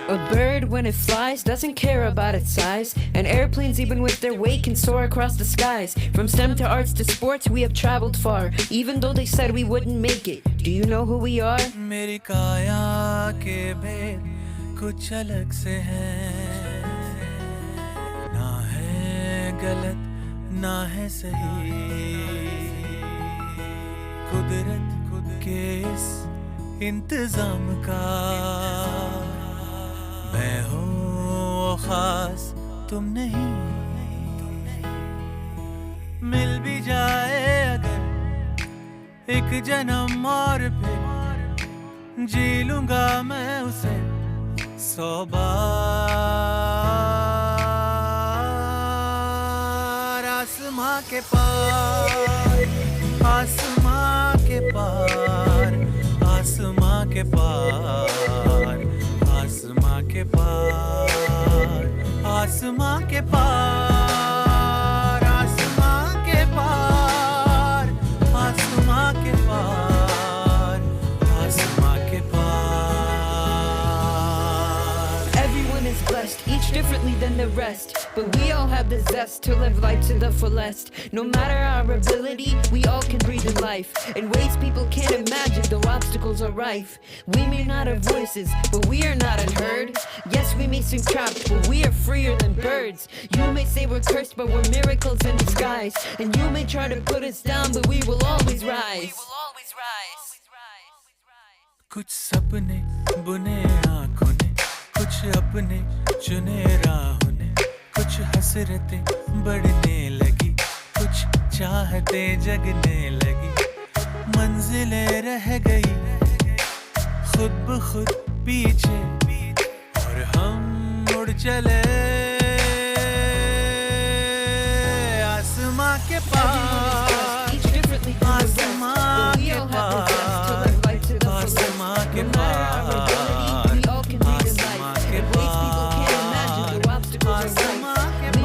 A bird, when it flies, doesn't care about its size. And airplanes, even with their weight, can soar across the skies. From STEM to arts to sports, we have traveled far, even though they said we wouldn't make it. Do you know who we are? मेरी काया के भेद कुछ अलग से हैं, ना है गलत ना है सही, कुदरत के इस इंतजाम का मैं हूँ खास तुम नहीं, मिल भी जाए अगर एक जन्म और फिर जी लूंगा मैं उसे 100 बार। आसमां के पार, आसमां के पार, आसमां के पार, आसमां के पार, आसमां के पार, आसमां के पार, आसमां के पार, आसमां के पार। Everyone is blessed, each differently than the rest, but we all have the zest to live life to the fullest. No matter our ability, we all can breathe in life in ways people can't imagine, though obstacles are rife. We may not have voices, but we are not unheard. Yes, we may seem trapped, but we are freer than birds. You may say we're cursed, but we're miracles in disguise. And you may try to put us down, but we will always rise. कुछ सपने बुने आँखों ने, कुछ अपने चुने राहों ने, कुछ हसरतें बढ़ने लगी, कुछ चाहते जगने लगी, मंजिलें रह गई खुद ब खुद पीछे और हम मुड़ चले आसमां के पार, आसमां के पार, आसमां के पार, आसमां के पार, आसमां के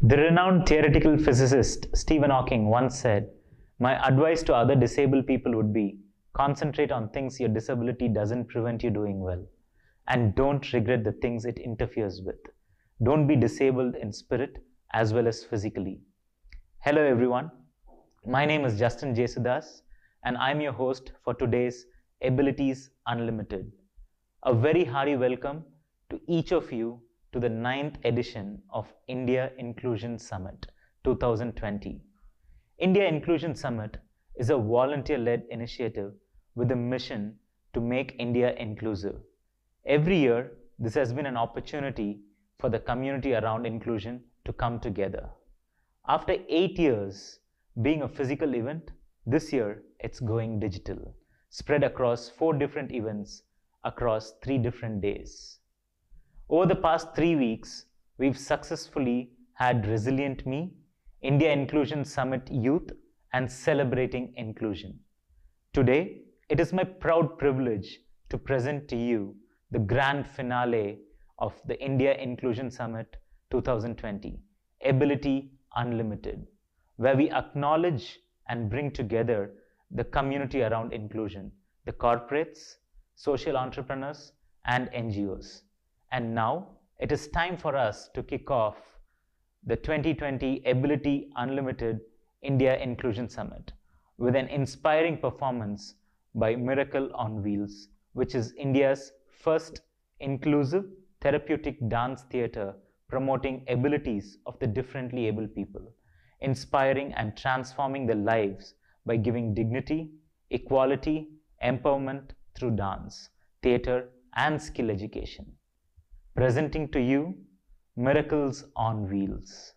The renowned theoretical physicist Stephen Hawking once said, "My advice to other disabled people would be, concentrate on things your disability doesn't prevent you doing well, and don't regret the things it interferes with. Don't be disabled in spirit as well as physically." Hello everyone, my name is Justin Jesudas and I'm your host for today's Abilities Unlimited. A very hearty welcome to each of you to the 9th edition of India Inclusion Summit 2020. India Inclusion Summit is a volunteer-led initiative with a mission to make India inclusive. Every year, this has been an opportunity for the community around inclusion to come together. After 8 years being a physical event, this year it's going digital, spread across 4 different events across 3 different days. Over the past 3 weeks, we've successfully had Resilient Me, India Inclusion Summit Youth, and Celebrating Inclusion. Today, it is my proud privilege to present to you the grand finale of the India Inclusion Summit 2020, Ability Unlimited, where we acknowledge and bring together the community around inclusion, the corporates, social entrepreneurs, and NGOs. And now it is time for us to kick off the 2020 Ability Unlimited India Inclusion Summit with an inspiring performance by Miracle on Wheels, which is India's first inclusive therapeutic dance theatre promoting abilities of the differently able people, inspiring and transforming their lives by giving dignity, equality, empowerment through dance, theatre, and skill education. Presenting to you, Miracles on Wheels.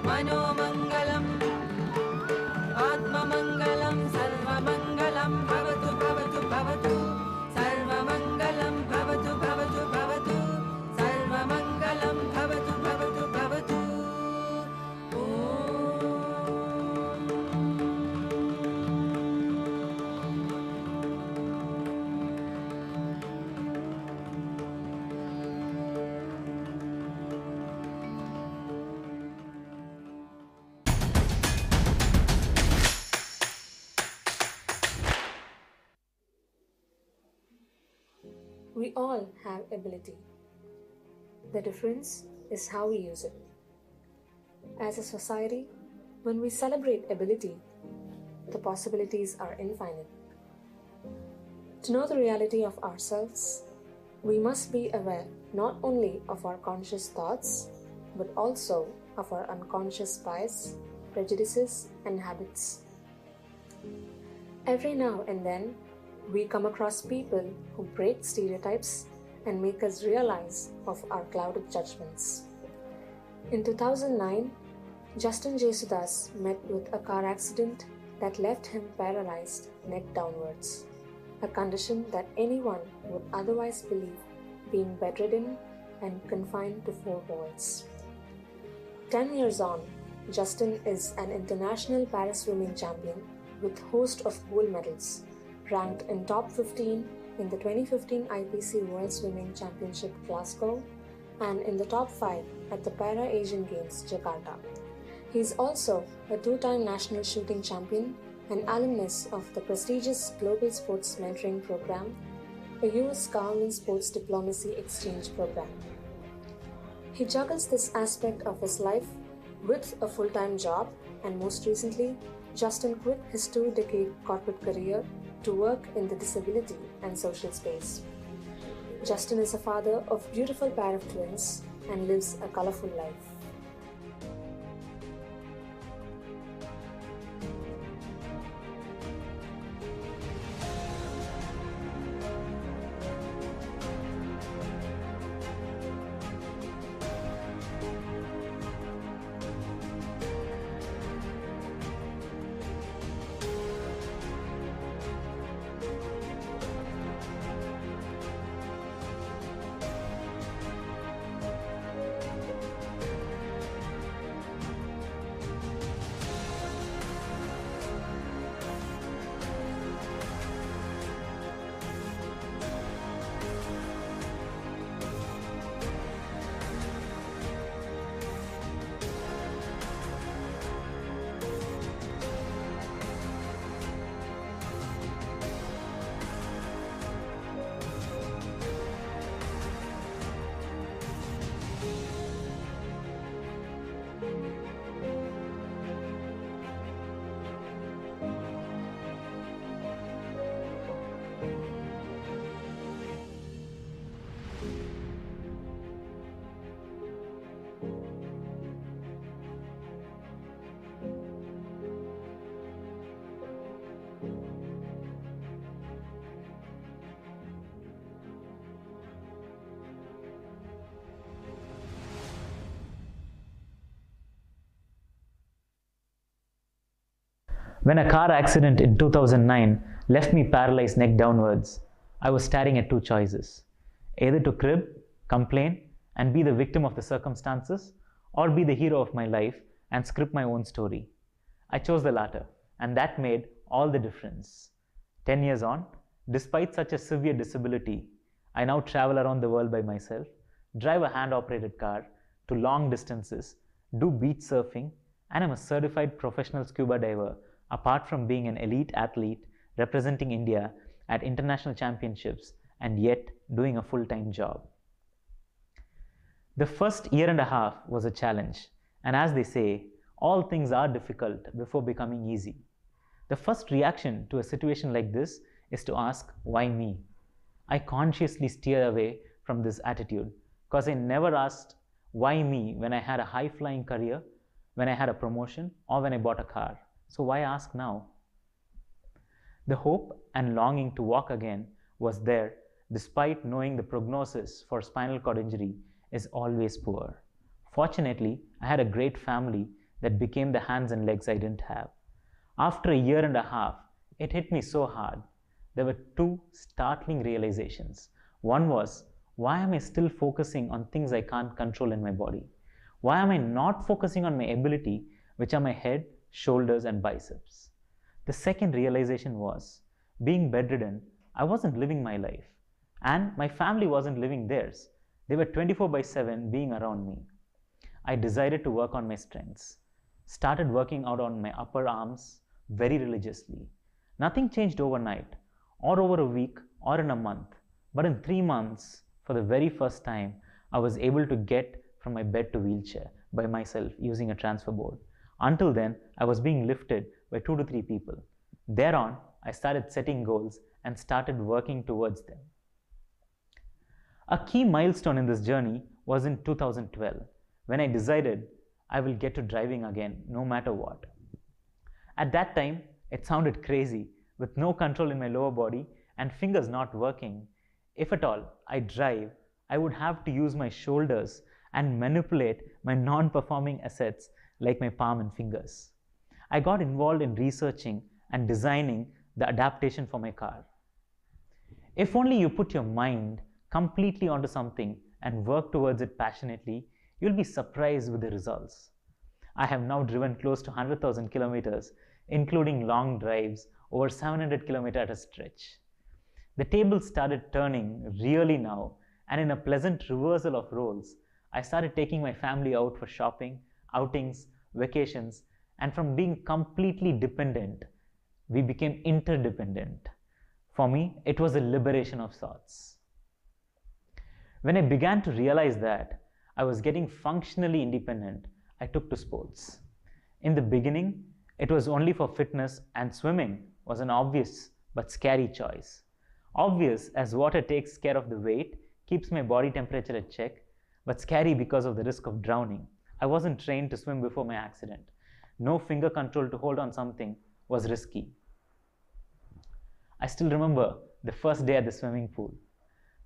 मनोमङ्गलम् आत्ममङ्गलं सर्वमङ्गलं भवतु भवतु भवतु सर्वमङ्गलं भवतु भवतु भवतु सर्वमङ्गलं भवतु भवतु भवतु We all have ability. The difference is how we use it. As a society, when we celebrate ability, the possibilities are infinite. To know the reality of ourselves, we must be aware not only of our conscious thoughts, but also of our unconscious bias, prejudices, and habits. Every now and then, we come across people who break stereotypes and make us realize of our clouded judgments. In 2009, Justin Jesudas met with a car accident that left him paralyzed neck downwards, a condition that anyone would otherwise believe being bedridden and confined to four walls. 10 years on, Justin is an international para-swimming champion with host of gold medals, ranked in top 15 in the 2015 IPC World Swimming Championship Glasgow and in the top 5 at the Para-Asian Games Jakarta. He is also a two-time national shooting champion, an alumnus of the prestigious Global Sports Mentoring Program, a US government sports diplomacy exchange program. He juggles this aspect of his life with a full-time job, and most recently, Justin quit his 2-decade corporate career to work in the disability and social space. Justin is a father of beautiful pair of twins and lives a colorful life. When a car accident in 2009 left me paralyzed neck downwards, I was staring at two choices: either to crib, complain, and be the victim of the circumstances, or be the hero of my life and script my own story. I chose the latter, and that made all the difference. 10 years on, despite such a severe disability, I now travel around the world by myself, drive a hand-operated car to long distances, do beach surfing, and I'm a certified professional scuba diver, apart from being an elite athlete representing India at international championships and yet doing a full-time job. The first year and a half was a challenge, and as they say, all things are difficult before becoming easy. The first reaction to a situation like this is to ask, why me? I consciously steer away from this attitude because I never asked why me when I had a high-flying career, when I had a promotion, or when I bought a car. So why ask now? The hope and longing to walk again was there despite knowing the prognosis for spinal cord injury is always poor. Fortunately, I had a great family that became the hands and legs I didn't have. After a year and a half, it hit me so hard. There were two startling realizations. One was, why am I still focusing on things I can't control in my body? Why am I not focusing on my ability, which are my head, shoulders, and biceps? The second realization was, being bedridden, I wasn't living my life, and my family wasn't living theirs. They were 24/7 being around me. I decided to work on my strengths. Started working out on my upper arms very religiously. Nothing changed overnight, or over a week, or in a month. But in 3 months, for the very first time, I was able to get from my bed to wheelchair by myself using a transfer board. Until then, I was being lifted by 2 to 3 people. Thereon, I started setting goals and started working towards them. A key milestone in this journey was in 2012, when I decided I will get to driving again no matter what. At that time, it sounded crazy, with no control in my lower body and fingers not working. If at all I drive, I would have to use my shoulders and manipulate my non-performing assets like my palm and fingers. I got involved in researching and designing the adaptation for my car. If only you put your mind completely onto something and work towards it passionately, you'll be surprised with the results. I have now driven close to 100,000 kilometers, including long drives over 700 kilometers at a stretch. The tables started turning really now, and in a pleasant reversal of roles, I started taking my family out for shopping, outings, vacations, and from being completely dependent, we became interdependent. For me, it was a liberation of sorts. When I began to realize that I was getting functionally independent, I took to sports. In the beginning, it was only for fitness, and swimming was an obvious but scary choice. Obvious as water takes care of the weight, keeps my body temperature at check, but scary because of the risk of drowning. I wasn't trained to swim before my accident. No finger control to hold on something was risky. I still remember the first day at the swimming pool.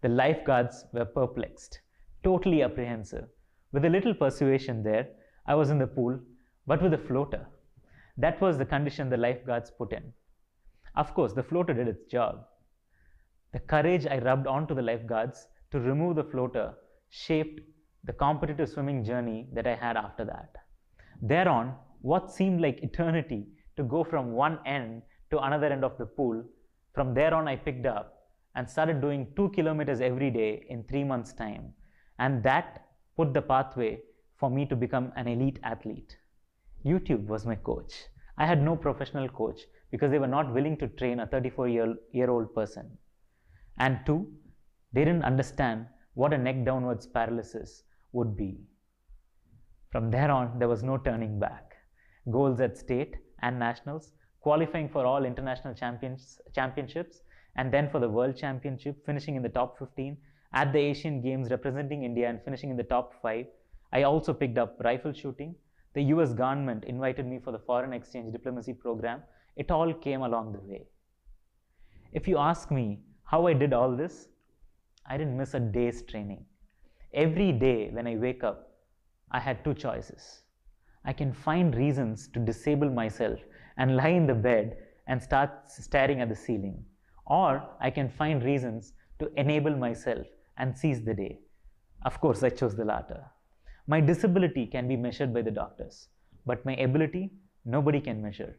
The lifeguards were perplexed, totally apprehensive. With a little persuasion there, I was in the pool, but with a floater. That was the condition the lifeguards put in. Of course, the floater did its job. The courage I rubbed onto the lifeguards to remove the floater shaped the competitive swimming journey that I had after that. Thereon, what seemed like eternity to go from one end to another end of the pool, from there on I picked up and started doing 2 kilometers every day in 3 months' time. And that put the pathway for me to become an elite athlete. YouTube was my coach. I had no professional coach because they were not willing to train a 34-year-old person. And two, they didn't understand what a neck downwards paralysis would be. From there on, there was no turning back. Goals at state and nationals, qualifying for all international championships, and then for the World Championship, finishing in the top 15, at the Asian Games representing India and finishing in the top 5. I also picked up rifle shooting. The US government invited me for the foreign exchange diplomacy program. It all came along the way. If you ask me how I did all this, I didn't miss a day's training. Every day when I wake up, I had two choices. I can find reasons to disable myself and lie in the bed and start staring at the ceiling. Or I can find reasons to enable myself and seize the day. Of course, I chose the latter. My disability can be measured by the doctors, but my ability, nobody can measure.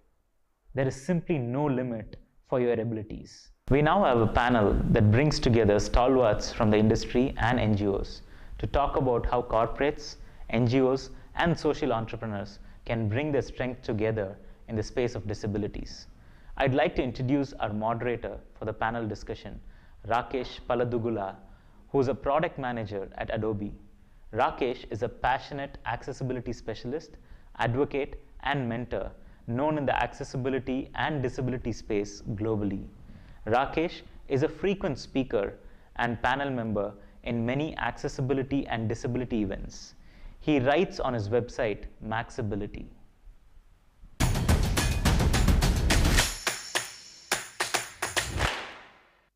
There is simply no limit for your abilities. We now have a panel that brings together stalwarts from the industry and NGOs to talk about how corporates, NGOs, and social entrepreneurs can bring their strength together in the space of disabilities. I'd like to introduce our moderator for the panel discussion, Rakesh Paladugula, who is a product manager at Adobe. Rakesh is a passionate accessibility specialist, advocate, and mentor known in the accessibility and disability space globally. Rakesh is a frequent speaker and panel member in many accessibility and disability events. He writes on his website, Maxability.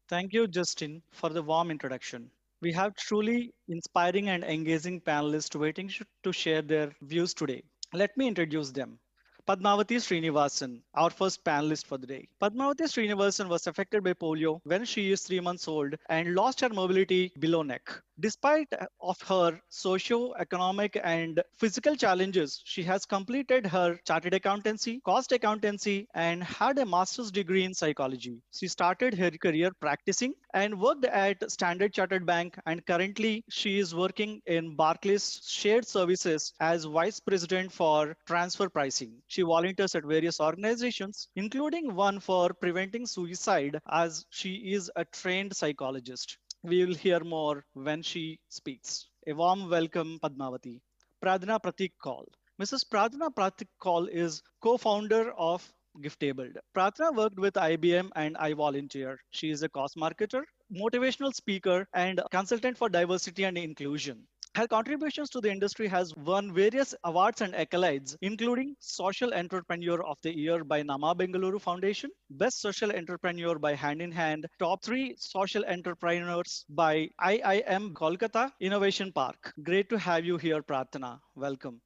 Thank you, Justin, for the warm introduction. We have truly inspiring and engaging panelists waiting to share their views today. Let me introduce them. Padmavati Srinivasan, our first panelist for the day. Padmavati Srinivasan was affected by polio when she is 3 months old and lost her mobility below neck. Despite of her socio-economic and physical challenges, she has completed her chartered accountancy, cost accountancy, and had a master's degree in psychology. She started her career practicing and worked at Standard Chartered Bank, and currently she is working in Barclays Shared Services as vice president for transfer pricing. She volunteers at various organizations, including one for preventing suicide, as she is a trained psychologist. We will hear more when she speaks. A warm welcome, Padmavati. Pradhana Pratik Kaul. Mrs. Pradhana Pratik Kaul is co-founder of Giftable. Pradhana worked with IBM and I Volunteer. She is a cost marketer, motivational speaker, and consultant for diversity and inclusion. Her contributions to the industry has won various awards and accolades, including Social Entrepreneur of the Year by Nama Bengaluru Foundation, Best Social Entrepreneur by Hand in Hand, Top 3 Social Entrepreneurs by IIM Kolkata Innovation Park. Great to have you here, Pratana. Welcome.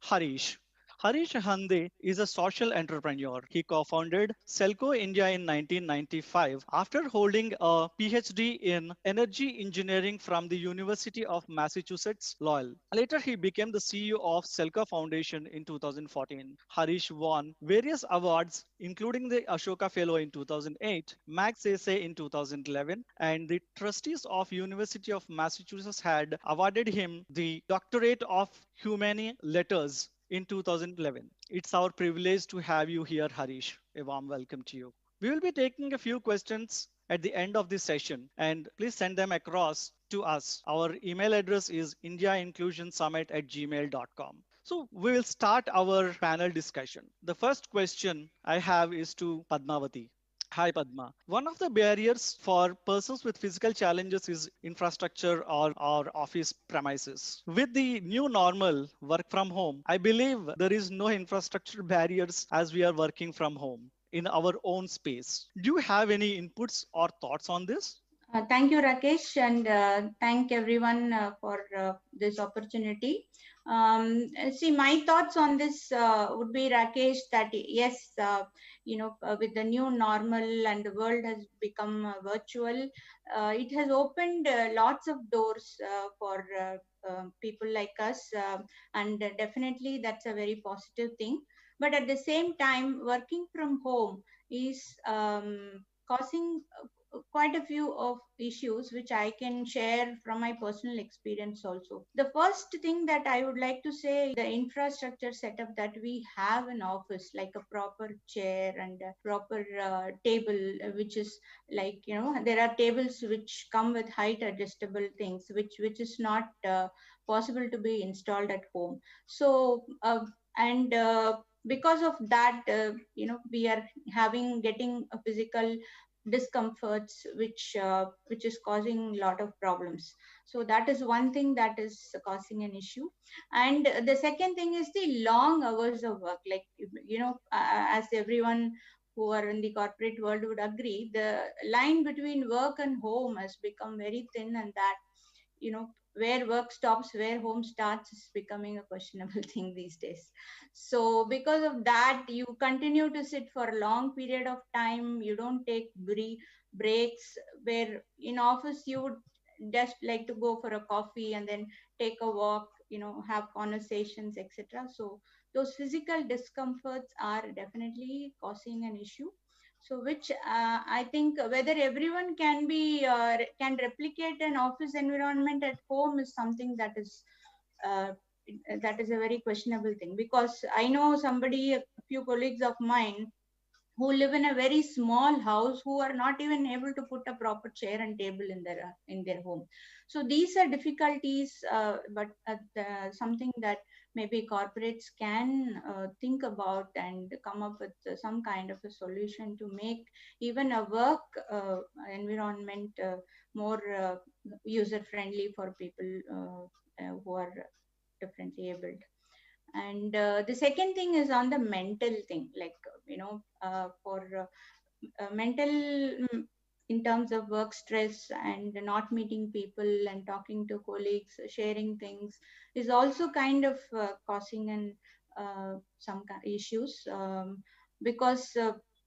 Harish. Harish Hande is a social entrepreneur. He co-founded Selco India in 1995 after holding a PhD in energy engineering from the University of Massachusetts Lowell. Later, he became the CEO of Selco Foundation in 2014. Harish won various awards, including the Ashoka Fellow in 2008, Max Essay in 2011, and the trustees of University of Massachusetts had awarded him the Doctorate of Humane Letters in 2011. It's our privilege to have you here, Harish. A warm welcome to you. We will be taking a few questions at the end of this session, and please send them across to us. Our email address is indiainclusionsummit@gmail.com. So we will start our panel discussion. The first question I have is to Padmavati. Hi, Padma. One of the barriers for persons with physical challenges is infrastructure or office premises. With the new normal work from home, I believe there is no infrastructure barriers as we are working from home in our own space. Do you have any inputs or thoughts on this? Thank you, Rakesh, and thank everyone for this opportunity. See, my thoughts on this would be, Rakesh, that yes, with the new normal and the world has become virtual, it has opened lots of doors for people like us, and definitely that's a very positive thing. But at the same time, working from home is causing quite a few of issues which I can share from my personal experience also. The first thing that I would like to say, the infrastructure setup that we have in office, like a proper chair and a proper table, which is like, there are tables which come with height adjustable things, which is not possible to be installed at home. So and because of that, we are getting a physical discomforts which is causing a lot of problems. So that is one thing that is causing an issue. And the second thing is the long hours of work, like, as everyone who are in the corporate world would agree, the line between work and home has become very thin, and that, where work stops, where home starts is becoming a questionable thing these days. So because of that, you continue to sit for a long period of time. You don't take breaks, where in office you would just like to go for a coffee and then take a walk, have conversations, etc. So those physical discomforts are definitely causing an issue. So which I think whether everyone can replicate an office environment at home is something uh, that is a very questionable thing, because I know a few colleagues of mine who live in a very small house, who are not even able to put a proper chair and table in their home. So these are difficulties, but something that maybe corporates can think about and come up with some kind of a solution to make even a work environment more user friendly for people who are differently abled. And the second thing is on the mental thing, like, for mental, in terms of work stress and not meeting people and talking to colleagues, sharing things, is also kind of causing an some issues, because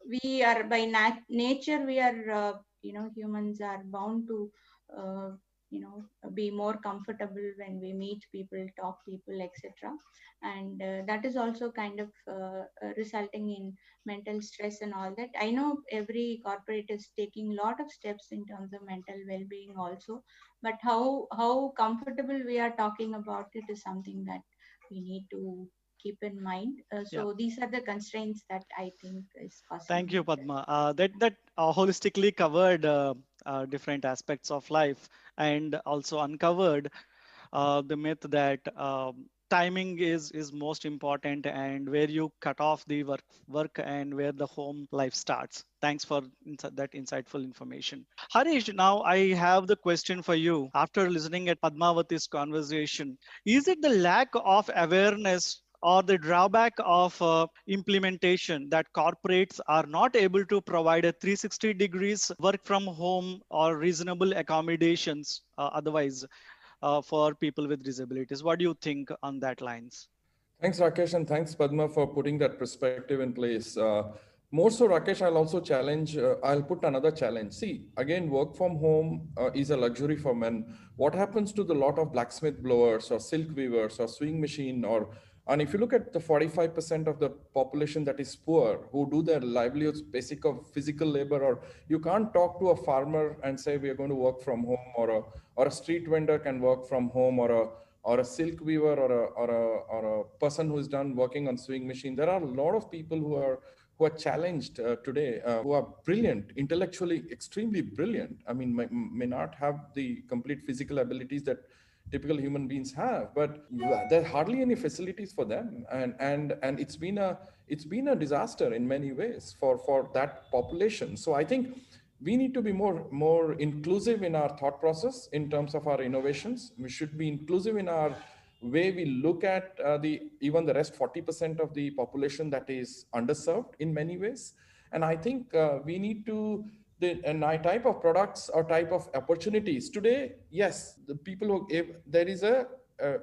we are by nature, we are, humans are bound to, uh, be more comfortable when we meet people, talk people, etc. And that is also kind of resulting in mental stress and all that. I know every corporate is taking a lot of steps in terms of mental well-being also, but how comfortable we are talking about it is something that we need to keep in mind. Yeah. So these are the constraints that I think is Thank causing you, it. Padma. That holistically covered different aspects of life and also uncovered the myth that timing is most important, and where you cut off the work and where the home life starts. Thanks for that insightful information. Harish, now I have the question for you. After listening at Padmavati's conversation, is it the lack of awareness or the drawback of implementation that corporates are not able to provide a 360 degrees work from home or reasonable accommodations otherwise for people with disabilities? What do you think on that lines? Thanks, Rakesh, and thanks, Padma, for putting that perspective in place. More so, Rakesh, I'll also challenge, I'll put another challenge. See, again, work from home is a luxury for men. What happens to the lot of blacksmith blowers or silk weavers or sewing machine and if you look at the 45% of the population that is poor, who do their livelihoods basic of physical labor, or you can't talk to a farmer and say we are going to work from home, or a street vendor can work from home, or a silk weaver, or a person who is done working on sewing machine. There are a lot of people who are challenged today, who are brilliant, intellectually extremely brilliant. I mean, may not have the complete physical abilities that typical human beings have, but there are hardly any facilities for them, and it's been a disaster in many ways for that population. So I think we need to be more inclusive in our thought process in terms of our innovations. We should be inclusive in our way we look at the even the rest 40% of the population that is underserved in many ways. And I think we need to the and I type of products or type of opportunities today. Yes, the people who, if there is a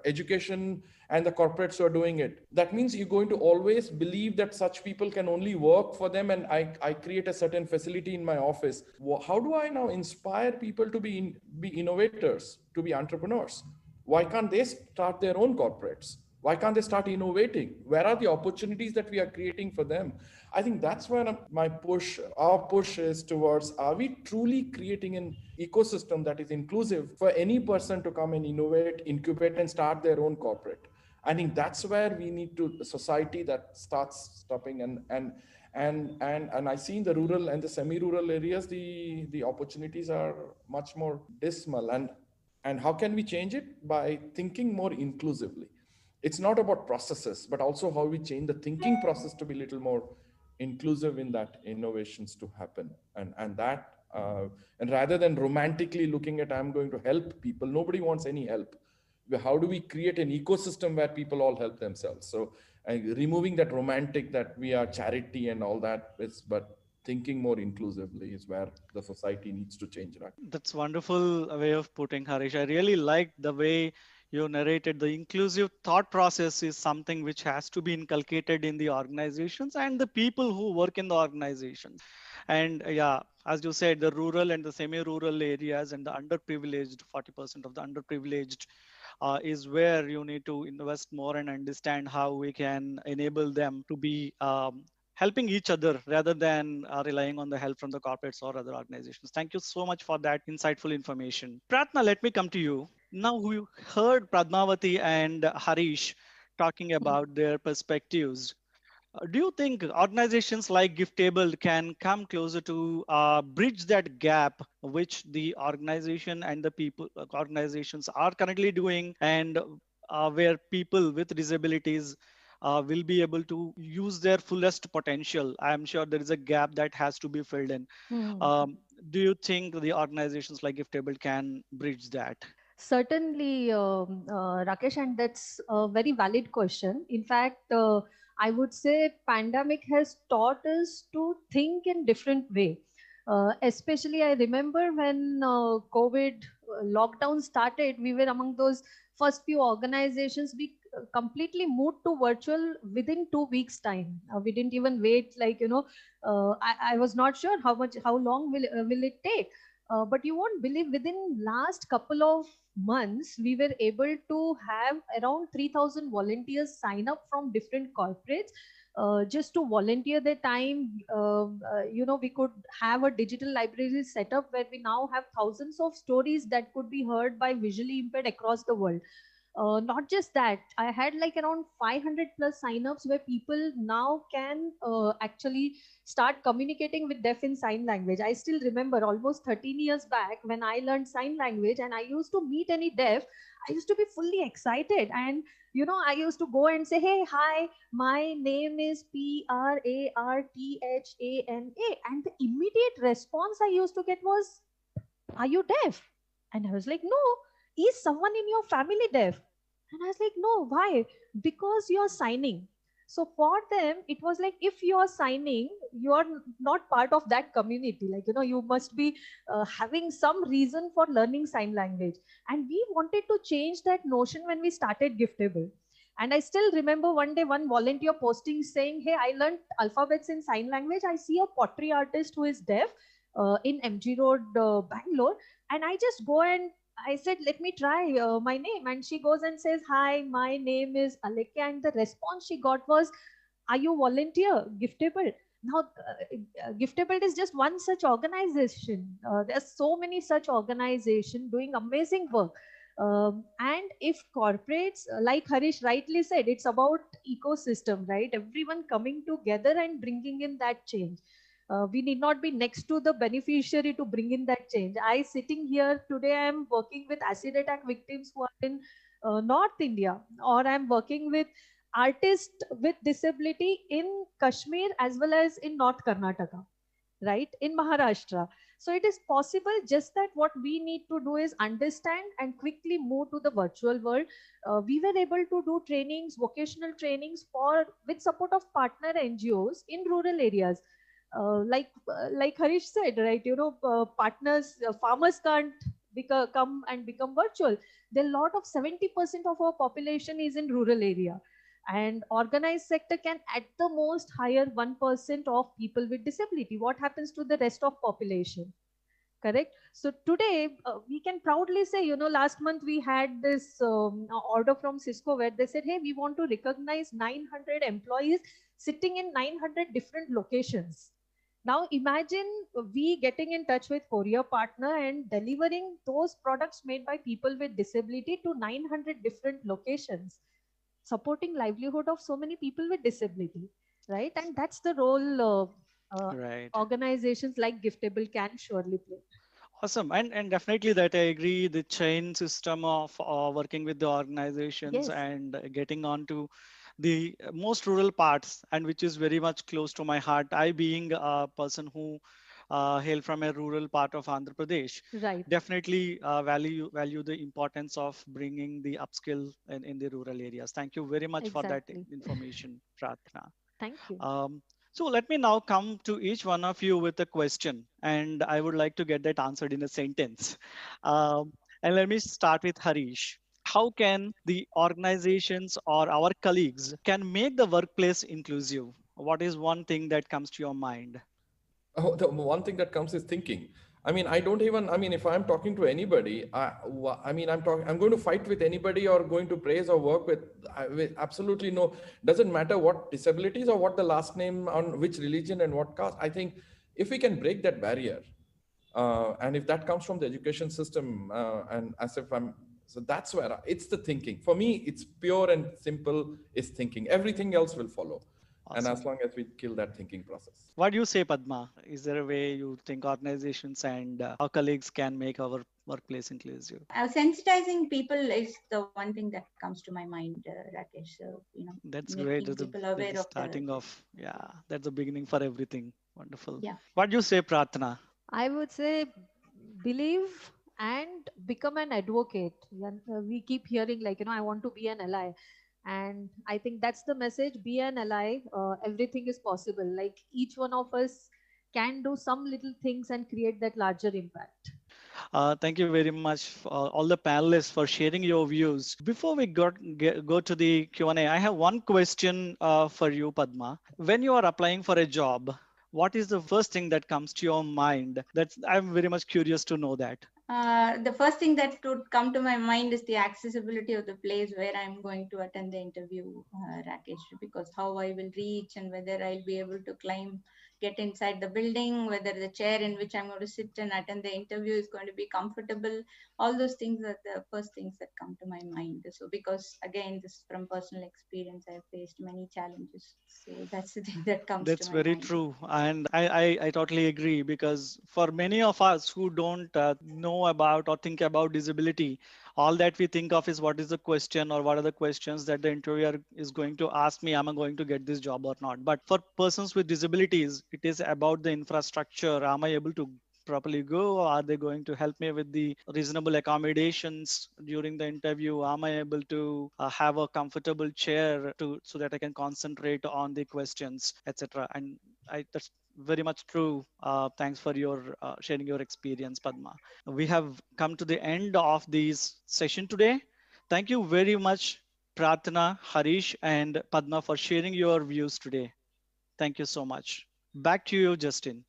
education and the corporates who are doing it, that means you're going to always believe that such people can only work for them, and I create a certain facility in my office. How do I now inspire people to be innovators, to be entrepreneurs? Why can't they start their own corporates? Why can't they start innovating? Where are the opportunities that we are creating for them? I think that's where our push is towards, are we truly creating an ecosystem that is inclusive for any person to come and innovate, incubate, and start their own corporate? I think that's where we need to, the society that starts stopping, and I see in the rural and the semi-rural areas, the opportunities are much more dismal. And how can we change it? By thinking more inclusively. It's not about processes, but also how we change the thinking process to be a little more inclusive in that innovations to happen. And rather than romantically looking at, I'm going to help people, nobody wants any help. How do we create an ecosystem where people all help themselves? So removing that romantic, that we are charity and all that is, but thinking more inclusively is where the society needs to change. Right? That's wonderful way of putting, Harish. I really liked the way you narrated. The inclusive thought process is something which has to be inculcated in the organizations and the people who work in the organizations. And yeah, as you said, the rural and the semi-rural areas and the underprivileged, 40% of the underprivileged is where you need to invest more and understand how we can enable them to be helping each other rather than relying on the help from the corporates or other organizations. Thank you so much for that insightful information. Pratna, let me come to you. Now we heard Pradmavati and Harish talking about their perspectives. Do you think organizations like Giftable can come closer to bridge that gap which the organization and the people organizations are currently doing, and where people with disabilities will be able to use their fullest potential? I'm sure there is a gap that has to be filled in. Hmm. Um, do you think the organizations like Giftable can bridge that? Certainly, Rakesh, and that's a very valid question. In fact, I would say pandemic has taught us to think in different way. Especially, I remember when COVID lockdown started, we were among those first few organizations. completely moved to virtual within 2 weeks time. We didn't even wait, like, I was not sure how long will it take. But you won't believe, within last couple of months we were able to have around 3,000 volunteers sign up from different corporates, just to volunteer their time. We could have a digital library set up where we now have thousands of stories that could be heard by visually impaired across the world. Not just that, I had like around 500 plus signups where people now can actually start communicating with deaf in sign language. I still remember almost 13 years back when I learned sign language and I used to meet any deaf, I used to be fully excited. And I used to go and say, hey, hi, my name is Praarthana. And the immediate response I used to get was, are you deaf? And I was like, no. Is someone in your family deaf? And I was like, no. Why? Because you're signing. So for them, it was like, if you're signing, you're not part of that community. Like, you must be having some reason for learning sign language. And we wanted to change that notion when we started Giftable. And I still remember one day one volunteer posting saying, hey, I learned alphabets in sign language. I see a pottery artist who is deaf in MG Road, Bangalore. And I just go and I said, let me try my name. And she goes and says, hi, my name is Alekya. And the response she got was, are you volunteer? Giftable. Now, Giftable is just one such organization. There's so many such organizations doing amazing work. And if corporates, like Harish rightly said, it's about ecosystem, right? Everyone coming together and bringing in that change. We need not be next to the beneficiary to bring in that change. I sitting here today, I'm working with acid attack victims who are in North India, or I'm working with artists with disability in Kashmir as well as in North Karnataka, right, in Maharashtra. So it is possible, just that what we need to do is understand and quickly move to the virtual world. We were able to do trainings, vocational trainings, for with support of partner NGOs in rural areas. Like Harish said, right, partners, farmers can't come and become virtual. There are a lot of 70% of our population is in rural area, and organized sector can at the most hire 1% of people with disability. What happens to the rest of population? Correct. So today we can proudly say, last month we had this order from Cisco where they said, hey, we want to recognize 900 employees sitting in 900 different locations. Now imagine we getting in touch with courier partner and delivering those products made by people with disability to 900 different locations, supporting livelihood of so many people with disability, right? And that's the role Right. organizations like Giftable can surely play. Awesome. And definitely that I agree. The chain system of working with the organizations Yes, and getting on to the most rural parts, and which is very much close to my heart. I being a person who hail from a rural part of Andhra Pradesh, right, definitely value the importance of bringing the upskill in the rural areas. Thank you very much for that exactly. information, Pratna. Thank you. So let me now come to each one of you with a question, and I would like to get that answered in a sentence. Um, and let me start with Harish. How can the organizations or our colleagues can make the workplace inclusive? What is one thing that comes to your mind? Oh, the one thing that comes is thinking. I mean, I don't even. I mean, if I'm talking to anybody, I mean, I'm talking. I'm going to fight with anybody or going to praise or work with absolutely no. Doesn't matter what disabilities or what the last name, on which religion and what caste. I think if we can break that barrier, and if that comes from the education system, and as if I'm, so that's where it's the thinking. For me, it's pure and simple. Is thinking. Everything else will follow, and as Awesome. long as we kill that thinking process. What do you say, Padma? Is there a way you think organizations and our colleagues can make our workplace inclusive? Sensitizing people is the one thing that comes to my mind, Rakesh. So, That's great. making people That's aware the of starting of, yeah, that's the beginning for everything. Wonderful. yeah. What do you say, Pratna? I would say believe and become an advocate. And, we keep hearing, like, I want to be an ally. And I think that's the message: be an ally. Everything is possible. Like, each one of us can do some little things and create that larger impact. Thank you very much, for all the panelists, for sharing your views. Before we go to the Q&A, I have one question for you, Padma. When you are applying for a job, what is the first thing that comes to your mind? I'm very much curious to know that. The first thing that would come to my mind is the accessibility of the place where I'm going to attend the interview, Rakesh, because how I will reach and whether I'll be able to climb, get inside the building, whether the chair in which I'm going to sit and attend the interview is going to be comfortable. All those things are the first things that come to my mind. So, because again, this is from personal experience, I've faced many challenges. So that's the thing that comes to That's my very mind. true. And I totally agree, because for many of us who don't know about or think about disability, all that we think of is what is the question or what are the questions that the interviewer is going to ask me, am I going to get this job or not? But for persons with disabilities, it is about the infrastructure. Am I able to properly go? Are they going to help me with the reasonable accommodations during the interview? Am I able to have a comfortable chair to so that I can concentrate on the questions, etc.? And that's very much true. Thanks for your sharing your experience, Padma. We have come to the end of this session today. Thank you very much, Pratna, Harish, and Padma, for sharing your views today. Thank you so much. Back to you, Justin.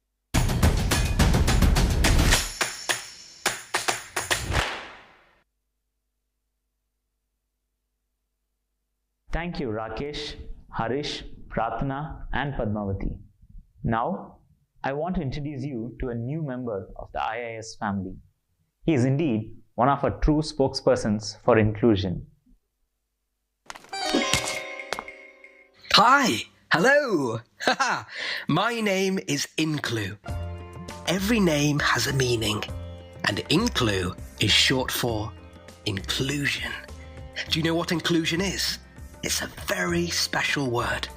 Thank you, Rakesh, Harish, Pratna, and Padmavati. Now, I want to introduce you to a new member of the IIS family. He is indeed one of our true spokespersons for inclusion. Hi, hello. My name is Inclu. Every name has a meaning, and Inclu is short for inclusion. Do you know what inclusion is? It's a very special word.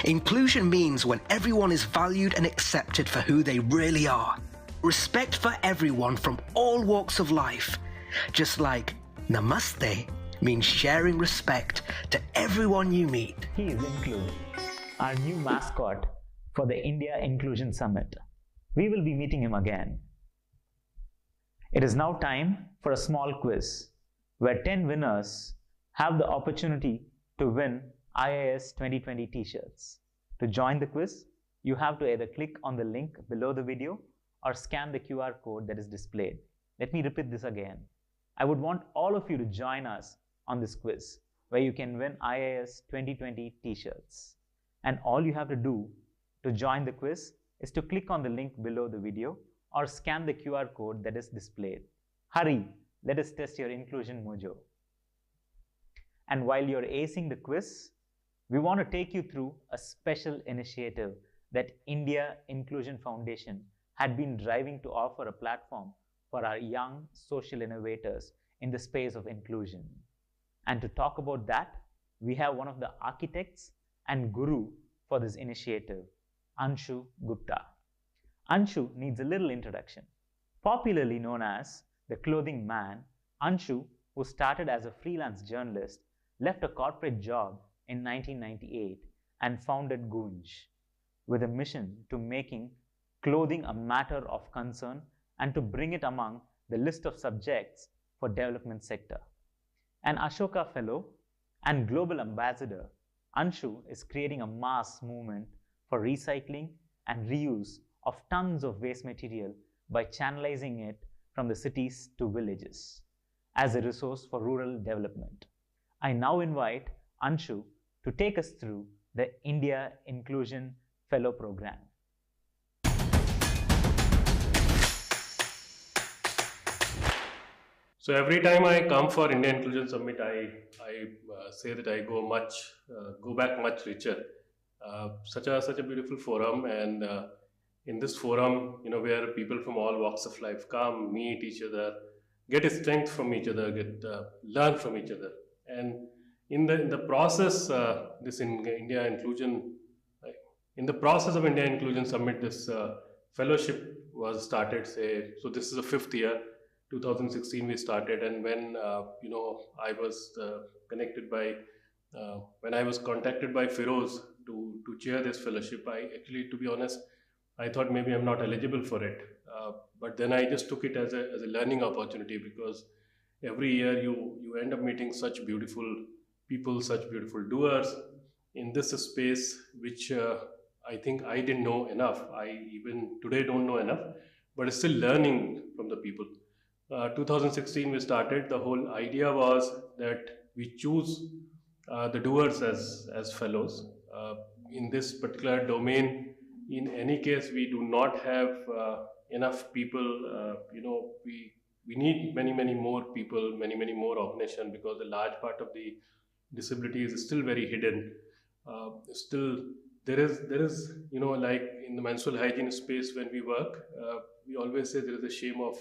Inclusion means when everyone is valued and accepted for who they really are. Respect for everyone from all walks of life. Just like Namaste means sharing respect to everyone you meet. He is Inclu, our new mascot for the India Inclusion Summit. We will be meeting him again. It is now time for a small quiz where 10 winners have the opportunity to win IIS 2020 t-shirts. To join the quiz, you have to either click on the link below the video or scan the QR code that is displayed. Let me repeat this again. I would want all of you to join us on this quiz where you can win IIS 2020 t-shirts. And all you have to do to join the quiz is to click on the link below the video or scan the QR code that is displayed. Hurry, let us test your inclusion mojo. And while you're acing the quiz, we want to take you through a special initiative that India Inclusion Foundation had been driving to offer a platform for our young social innovators in the space of inclusion. And to talk about that, we have one of the architects and guru for this initiative, Anshu Gupta. Anshu needs a little introduction. Popularly known as the clothing man, Anshu, who started as a freelance journalist, left a corporate job in 1998 and founded Gunj with a mission to making clothing a matter of concern and to bring it among the list of subjects for development sector. An Ashoka Fellow and Global Ambassador, Anshu is creating a mass movement for recycling and reuse of tons of waste material by channelizing it from the cities to villages as a resource for rural development. I now invite Anshu to take us through the India Inclusion Fellow Program. So every time I come for India Inclusion Summit, I say that I go back much richer. Such a beautiful forum, and in this forum, where people from all walks of life come, meet each other, get strength from each other, get learn from each other, and in the process, this in India Inclusion, uh, in the process of India Inclusion Summit, this fellowship was started. So this is the fifth year. 2016 we started, and when I was connected by when I was contacted by Firoz to chair this fellowship, I actually, to be honest, I thought maybe I'm not eligible for it. But then I just took it as a learning opportunity, because every year you end up meeting such beautiful people, such beautiful doers in this space, which I think I didn't know enough. I even today don't know enough, but still learning from the people. 2016 we started. The whole idea was that we choose the doers as fellows in this particular domain. In any case, we do not have enough people. We need many more people, many more organization, because a large part of the disability is still very hidden. Still, there is like in the menstrual hygiene space when we work, we always say there is a shame of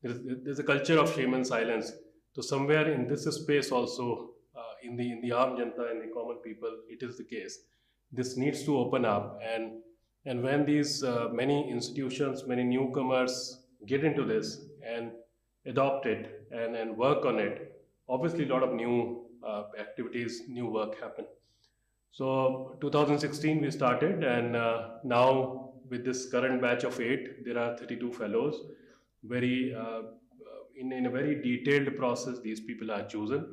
there's a culture of shame and silence. So somewhere in this space also, in the arm janta, in the common people, it is the case. This needs to open up, and when these many institutions, many newcomers get into this and adopt it and work on it, obviously a lot of new activities, new work happen. So 2016 we started, and now with this current batch of 8, there are 32 fellows. Very in a very detailed process, these people are chosen,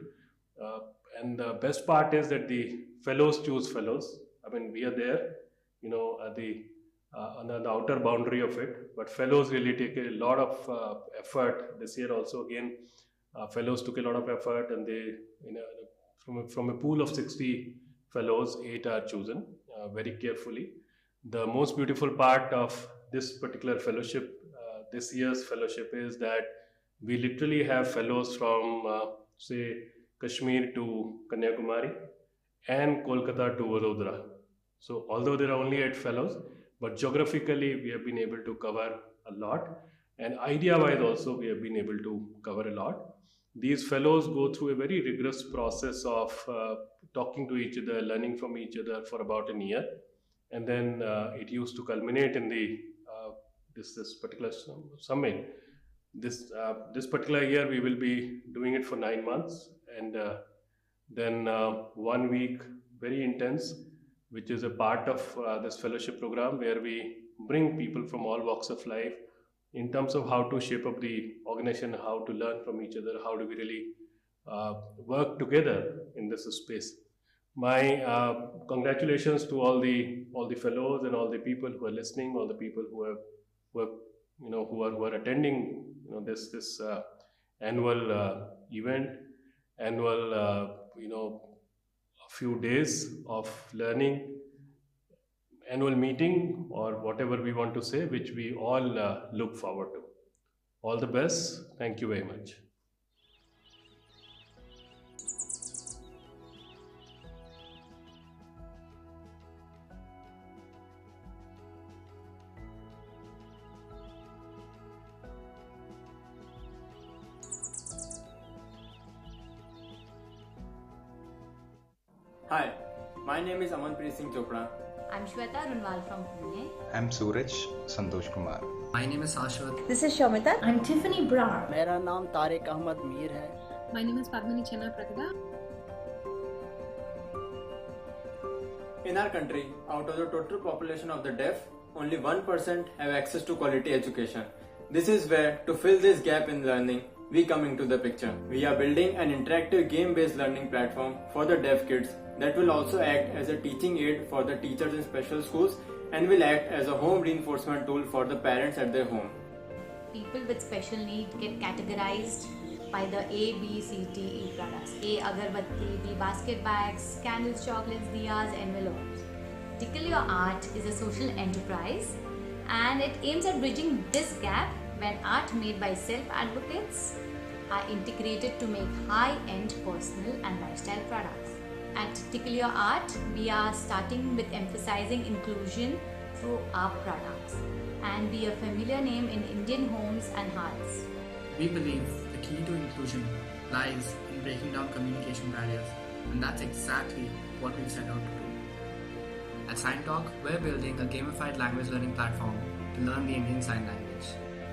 uh, and the best part is that the fellows choose fellows. I mean, we are there, at the on the outer boundary of it, but fellows really take a lot of effort. This year also again, fellows took a lot of effort, and they, from a pool of 60 fellows, 8 are chosen very carefully. The most beautiful part of this particular fellowship, this year's fellowship, is that we literally have fellows from, say, Kashmir to Kanyakumari and Kolkata to Vadodara. So, although there are only 8 fellows, but geographically we have been able to cover a lot, and idea wise also we have been able to cover a lot. These fellows go through a very rigorous process of talking to each other, learning from each other for about a year, and then it used to culminate in the this particular summit. This particular year we will be doing it for 9 months, and then 1 week very intense, which is a part of this fellowship program, where we bring people from all walks of life in terms of how to shape up the organization, how to learn from each other, how do we really work together in this space. My congratulations to all the fellows and all the people who are listening, all the people who are who are attending this annual event, annual a few days of learning, annual meeting, or whatever we want to say, which we all look forward to. All the best. Thank you very much. Hi, my name is Amanpreet Singh Chopra. I'm Shweta Runwal from Pune. I'm Suraj Santosh Kumar. My name is Ashwat. This is Shomita. I'm Tiffany Brar. मेरा नाम तारिक अहमद मीर है. My name is Padmini Chenna Pratibha. In our country, out of the total population of the deaf, only 1% have access to quality education. This is where, to fill this gap in learning, we come into the picture. We are building an interactive game-based learning platform for the deaf kids that will also act as a teaching aid for the teachers in special schools and will act as a home reinforcement tool for the parents at their home. People with special need get categorized by the A, B, C, D, E products. A, agarbatti, B, basket bags, candles, chocolates, diyas, envelopes. Tickle Your Art is a social enterprise, and it aims at bridging this gap when art made by self-advocates are integrated to make high-end personal and lifestyle products. At Tickle Your Art, we are starting with emphasizing inclusion through our products and be a familiar name in Indian homes and hearts. We believe the key to inclusion lies in breaking down communication barriers, and that's exactly what we've set out to do. At Sign Talk, we're building a gamified language learning platform to learn the Indian Sign Language.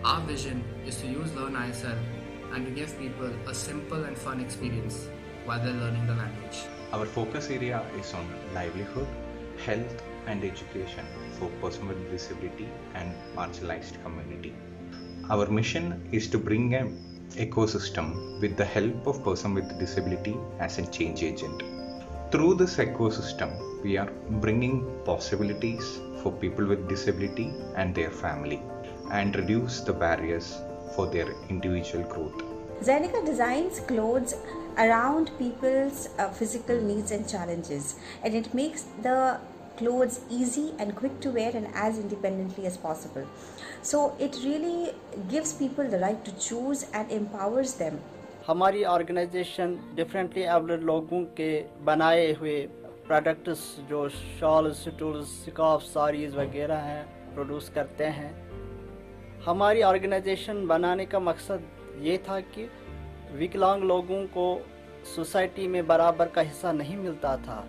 Our vision is to use Learn ISL and to give people a simple and fun experience while they're learning the language. Our focus area is on livelihood, health, and education for persons with disability and marginalized community. Our mission is to bring an ecosystem with the help of person with disability as a change agent. Through this ecosystem, we are bringing possibilities for people with disability and their family and reduce the barriers for their individual growth. Zenica designs clothes around people's physical needs and challenges, and it makes the clothes easy and quick to wear and as independently as possible. So it really gives people the right to choose and empowers them. हमारी organisation differently abled लोगों के बनाए हुए products जो shawls, stools, scarf, saris वगैरह हैं produce करते हैं। हमारी ऑर्गेनाइजेशन बनाने का मकसद ये था कि विकलांग लोगों को सोसाइटी में बराबर का हिस्सा नहीं मिलता था,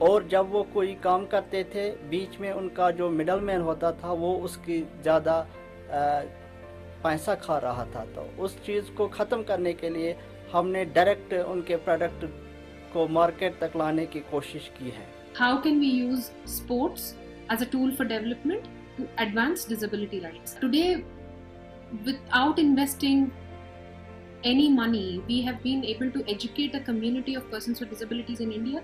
और जब वो कोई काम करते थे बीच में उनका जो मिडल मैन होता था वो उसकी ज़्यादा पैसा खा रहा था। तो उस चीज़ को ख़त्म करने के लिए हमने डायरेक्ट उनके प्रोडक्ट को मार्केट तक लाने की कोशिश की है। How can we use sports as a tool for development to advance disability rights? Today, without investing any money, we have been able to educate a community of persons with disabilities in India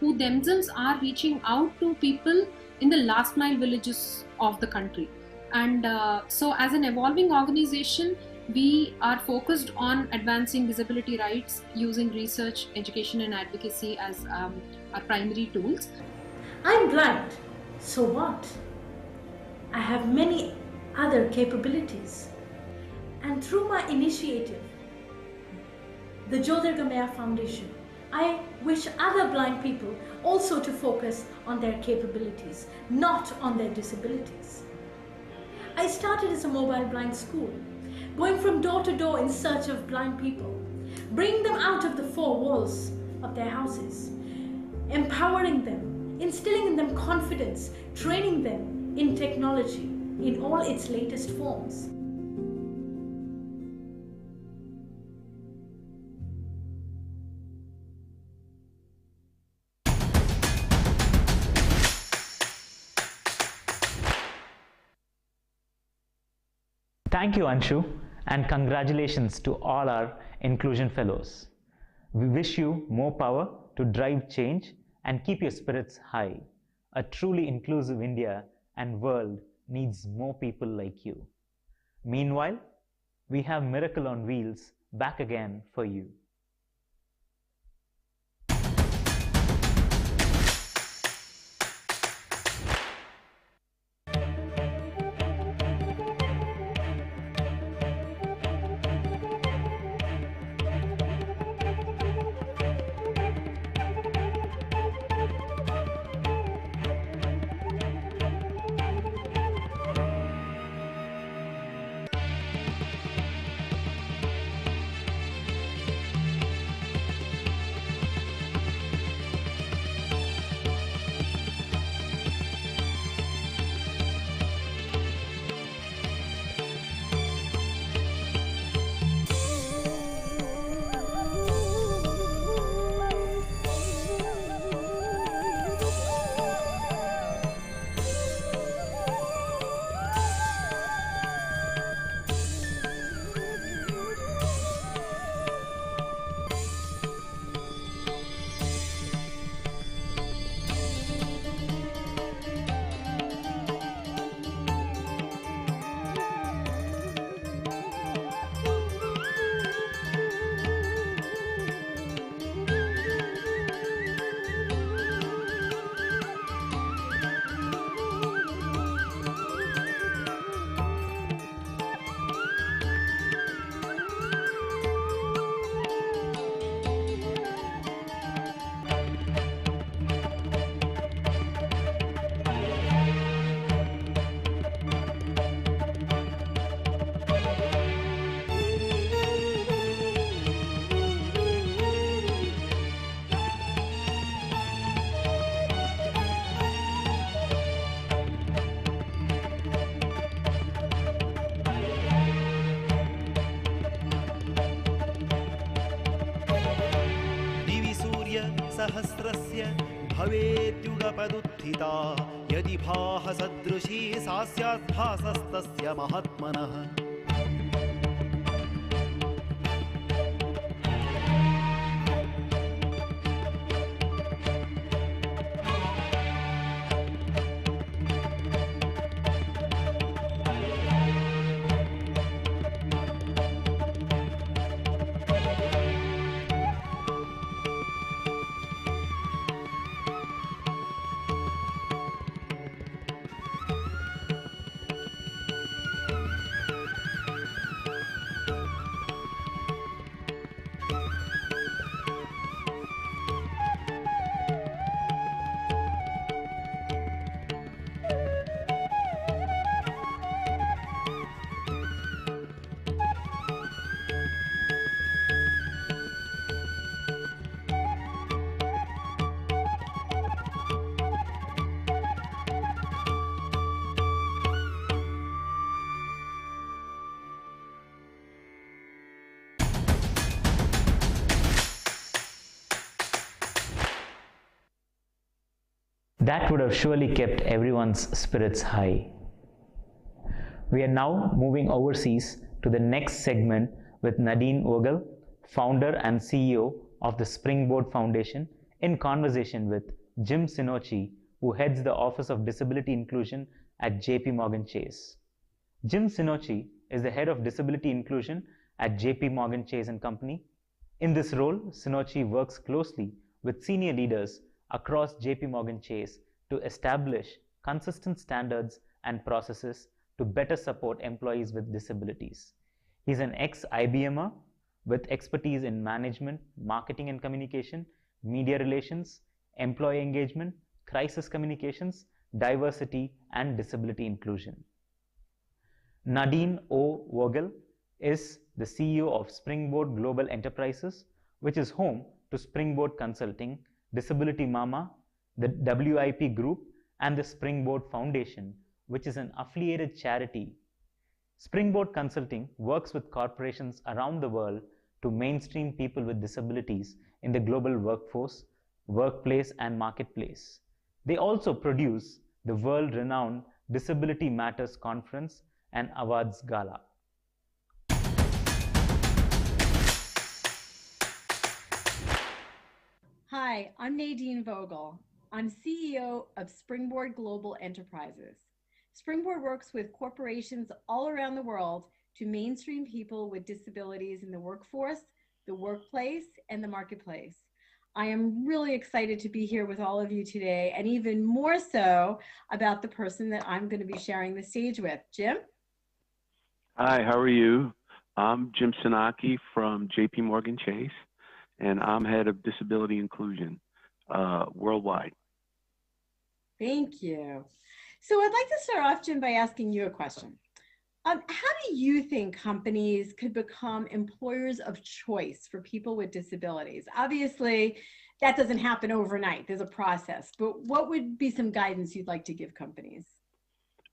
who themselves are reaching out to people in the last mile villages of the country. And so as an evolving organization, we are focused on advancing disability rights using research, education and advocacy as our primary tools. I'm blind, so what? I have many other capabilities. And through my initiative, the Jodhar Gamaya Foundation, I wish other blind people also to focus on their capabilities, not on their disabilities. I started as a mobile blind school, going from door to door in search of blind people, bringing them out of the four walls of their houses, empowering them, instilling in them confidence, training them in technology in all its latest forms. Thank you, Anshu, and congratulations to all our Inclusion Fellows. We wish you more power to drive change and keep your spirits high. A truly inclusive India and world needs more people like you. Meanwhile, we have Miracle on Wheels back again for you. सहस्रस्य भवेत्युगपदुत्थिता यदि भाससदृशी सा स्यात् भासस्तस्य महात्मनः That would have surely kept everyone's spirits high. We are now moving overseas to the next segment with Nadine Vogel, founder and CEO of the Springboard Foundation, in conversation with Jim Sinochi, who heads the Office of Disability Inclusion at JP Morgan Chase. Jim Sinochi is the head of Disability Inclusion at JP Morgan Chase & Company. In this role, Sinochi works closely with senior leaders across JP Morgan Chase to establish consistent standards and processes to better support employees with disabilities. He's an ex-IBMer with expertise in management, marketing and communication, media relations, employee engagement, crisis communications, diversity and disability inclusion. Nadine O. Vogel is the CEO of Springboard Global Enterprises, which is home to Springboard Consulting, Disability Mama, the WIP Group, and the Springboard Foundation, which is an affiliated charity. Springboard Consulting works with corporations around the world to mainstream people with disabilities in the global workforce, workplace, and marketplace. They also produce the world-renowned Disability Matters Conference and Awards Gala. Hi, I'm Nadine Vogel. I'm CEO of Springboard Global Enterprises. Springboard works with corporations all around the world to mainstream people with disabilities in the workforce, the workplace, and the marketplace. I am really excited to be here with all of you today, and even more so about the person that I'm going to be sharing the stage with. Jim? Hi, how are you? I'm Jim Sinaki from JP Morgan Chase, and I'm head of disability inclusion worldwide. Thank you. So I'd like to start off, Jim, by asking you a question. How do you think companies could become employers of choice for people with disabilities? Obviously, that doesn't happen overnight. There's a process. But what would be some guidance you'd like to give companies?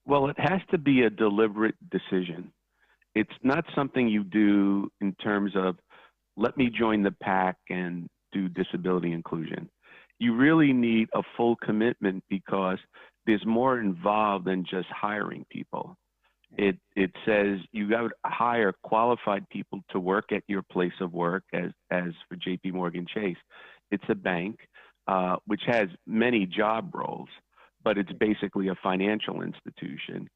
Well, it has to be a deliberate decision. It's not something you do in terms of, let me join the pack and do disability inclusion. You really need a full commitment because there's more involved than just hiring people. It says you got to hire qualified people to work at your place of work, as for JP Morgan Chase. It's a bank which has many job roles, but it's basically a financial institution.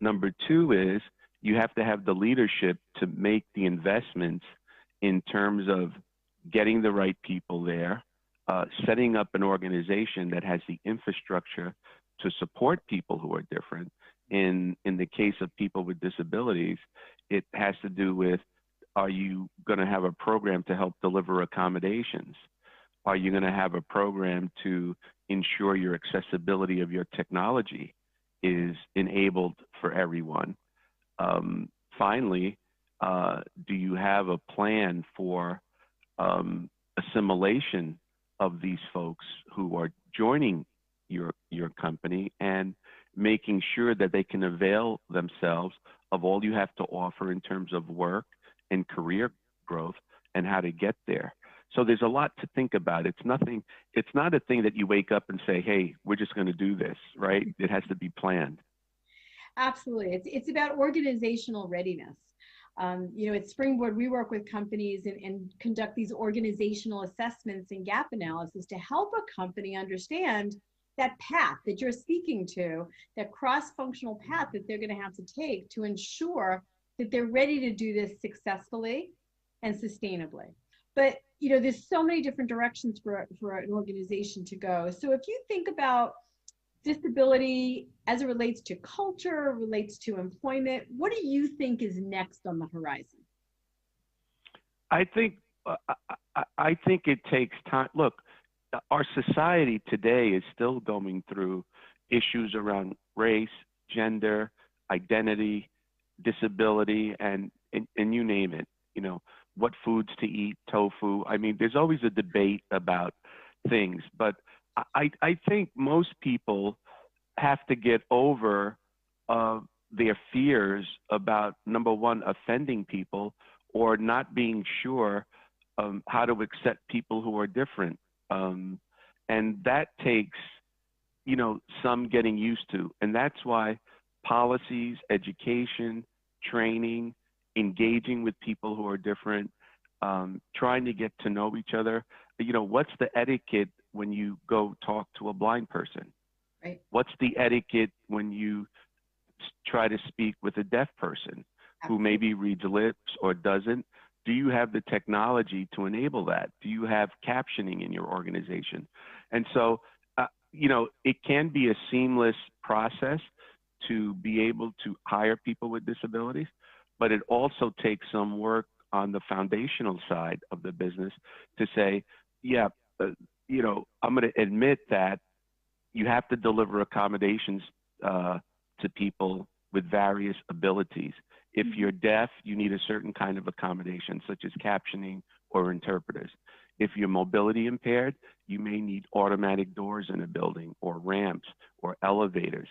Number two is you have to have the leadership to make the investments in terms of getting the right people there, setting up an organization that has the infrastructure to support people who are different. In the case of people with disabilities, it has to do with, are you going to have a program to help deliver accommodations? Are you going to have a program to ensure your accessibility of your technology is enabled for everyone? Finally, do you have a plan for assimilation of these folks who are joining your company and making sure that they can avail themselves of all you have to offer in terms of work and career growth and how to get there? So there's a lot to think about. It's not a thing that you wake up and say, hey, we're just going to do this, right? It has to be planned. Absolutely. It's about organizational readiness. At Springboard, we work with companies and conduct these organizational assessments and gap analysis to help a company understand that path that you're speaking to, that cross-functional path that they're going to have to take to ensure that they're ready to do this successfully and sustainably. But, there's so many different directions for an organization to go. So if you think about disability as it relates to culture, relates to employment, what do you think is next on the horizon? I think it takes time. Look, our society today is still going through issues around race, gender, identity, disability, and you name it. What foods to eat, tofu. I mean, there's always a debate about things, but I think most people have to get over their fears about, number one, offending people, or not being sure how to accept people who are different. And that takes, some getting used to. And that's why policies, education, training, engaging with people who are different, trying to get to know each other. What's the etiquette when you go talk to a blind person? Right. What's the etiquette when you try to speak with a deaf person who maybe reads lips or doesn't? Do you have the technology to enable that? Do you have captioning in your organization? And so, it can be a seamless process to be able to hire people with disabilities, but it also takes some work on the foundational side of the business to say, I'm going to admit that you have to deliver accommodations to people with various abilities. If you're deaf, you need a certain kind of accommodation, such as captioning or interpreters. If you're mobility impaired, you may need automatic doors in a building, or ramps, or elevators.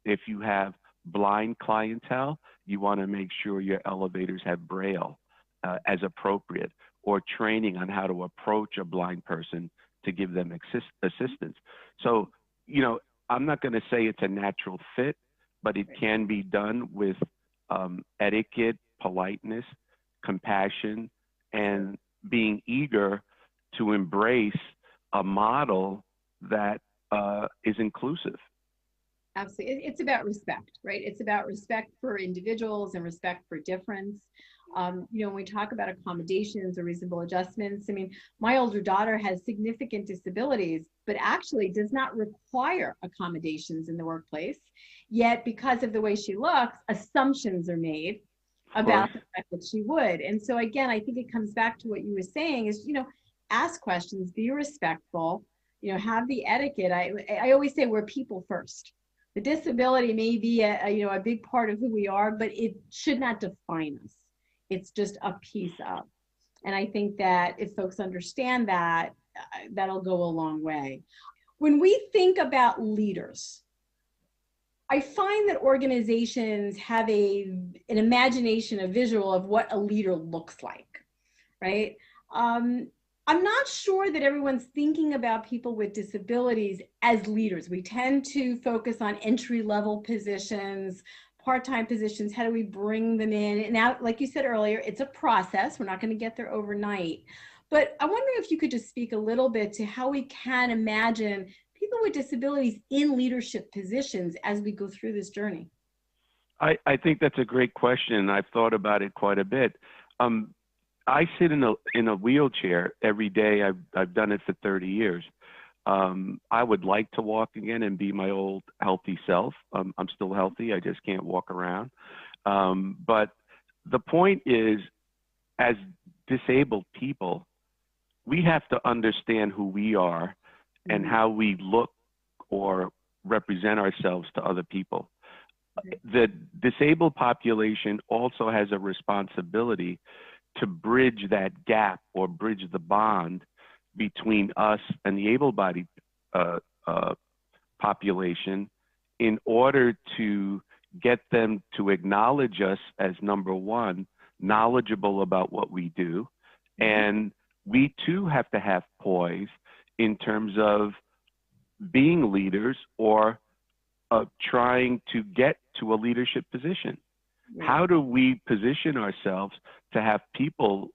If you have blind clientele, you want to make sure your elevators have Braille as appropriate, or training on how to approach a blind person to give them assistance. So, I'm not going to say it's a natural fit, but it can be done with etiquette, politeness, compassion, and being eager to embrace a model that is inclusive. Absolutely. It's about respect, right? It's about respect for individuals and respect for difference. When we talk about accommodations or reasonable adjustments, I mean, my older daughter has significant disabilities, but actually does not require accommodations in the workplace. Yet, because of the way she looks, assumptions are made about the fact that she would. And so again, I think it comes back to what you were saying is, ask questions, be respectful, have the etiquette. I always say we're people first. The disability may be a big part of who we are, but it should not define us. It's just a piece of. And I think that if folks understand that, that'll go a long way. When we think about leaders, I find that organizations have an imagination, a visual of what a leader looks like, right? I'm not sure that everyone's thinking about people with disabilities as leaders. We tend to focus on entry-level positions, part-time positions. How do we bring them in? And now, like you said earlier, it's a process. We're not going to get there overnight. But I wonder if you could just speak a little bit to how we can imagine people with disabilities in leadership positions as we go through this journey. I think that's a great question. I've thought about it quite a bit. I sit in a wheelchair every day. I've done it for 30 years. I would like to walk again and be my old healthy self. I'm still healthy. I just can't walk around. But the point is, as disabled people, we have to understand who we are and how we look or represent ourselves to other people. The disabled population also has a responsibility to bridge that gap or bridge the bond between us and the able-bodied population in order to get them to acknowledge us as, number one, knowledgeable about what we do, and we too have to have poise in terms of being leaders or trying to get to a leadership position. How do we position ourselves to have people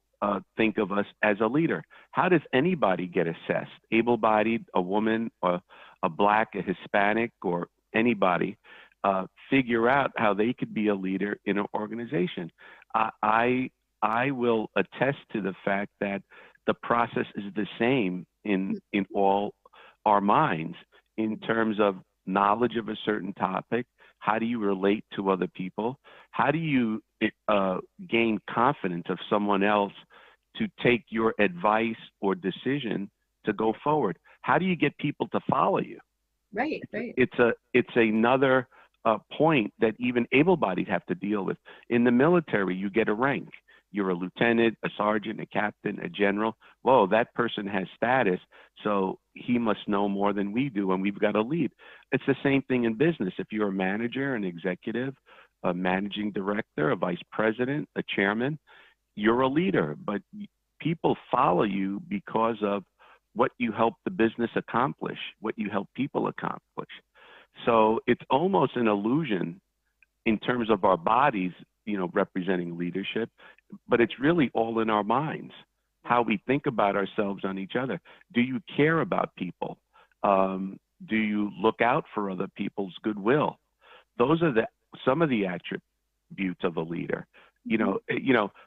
think of us as a leader? How does anybody get assessed? Able-bodied, a woman, or a Black, a Hispanic, or anybody figure out how they could be a leader in an organization. I will attest to the fact that the process is the same in all our minds in terms of knowledge of a certain topic. How do you relate to other people? How do you gain confidence of someone else to take your advice or decision to go forward? How do you get people to follow you? Right. It's another point that even able-bodied have to deal with. In the military, you get a rank. You're a lieutenant, a sergeant, a captain, a general. Whoa, that person has status, so he must know more than we do, and we've got to lead. It's the same thing in business. If you're a manager, an executive, a managing director, a vice president, a chairman, you're a leader, but people follow you because of what you help the business accomplish, what you help people accomplish. So it's almost an illusion in terms of our bodies, representing leadership, but it's really all in our minds, how we think about ourselves on each other. Do you care about people? Do you look out for other people's goodwill? Those are some of the attributes of a leader.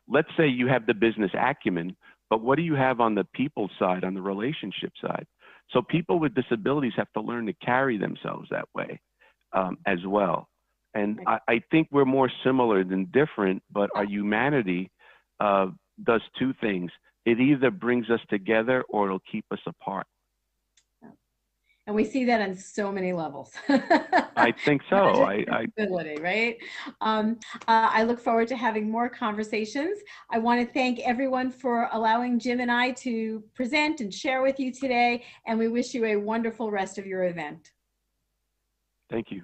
Let's say you have the business acumen, but what do you have on the people side, on the relationship side? So people with disabilities have to learn to carry themselves that way as well. And I think we're more similar than different, but our humanity does two things. It either brings us together or it'll keep us apart. And we see that on so many levels. I think so. Ability, right? I look forward to having more conversations. I want to thank everyone for allowing Jim and I to present and share with you today, and we wish you a wonderful rest of your event. Thank you.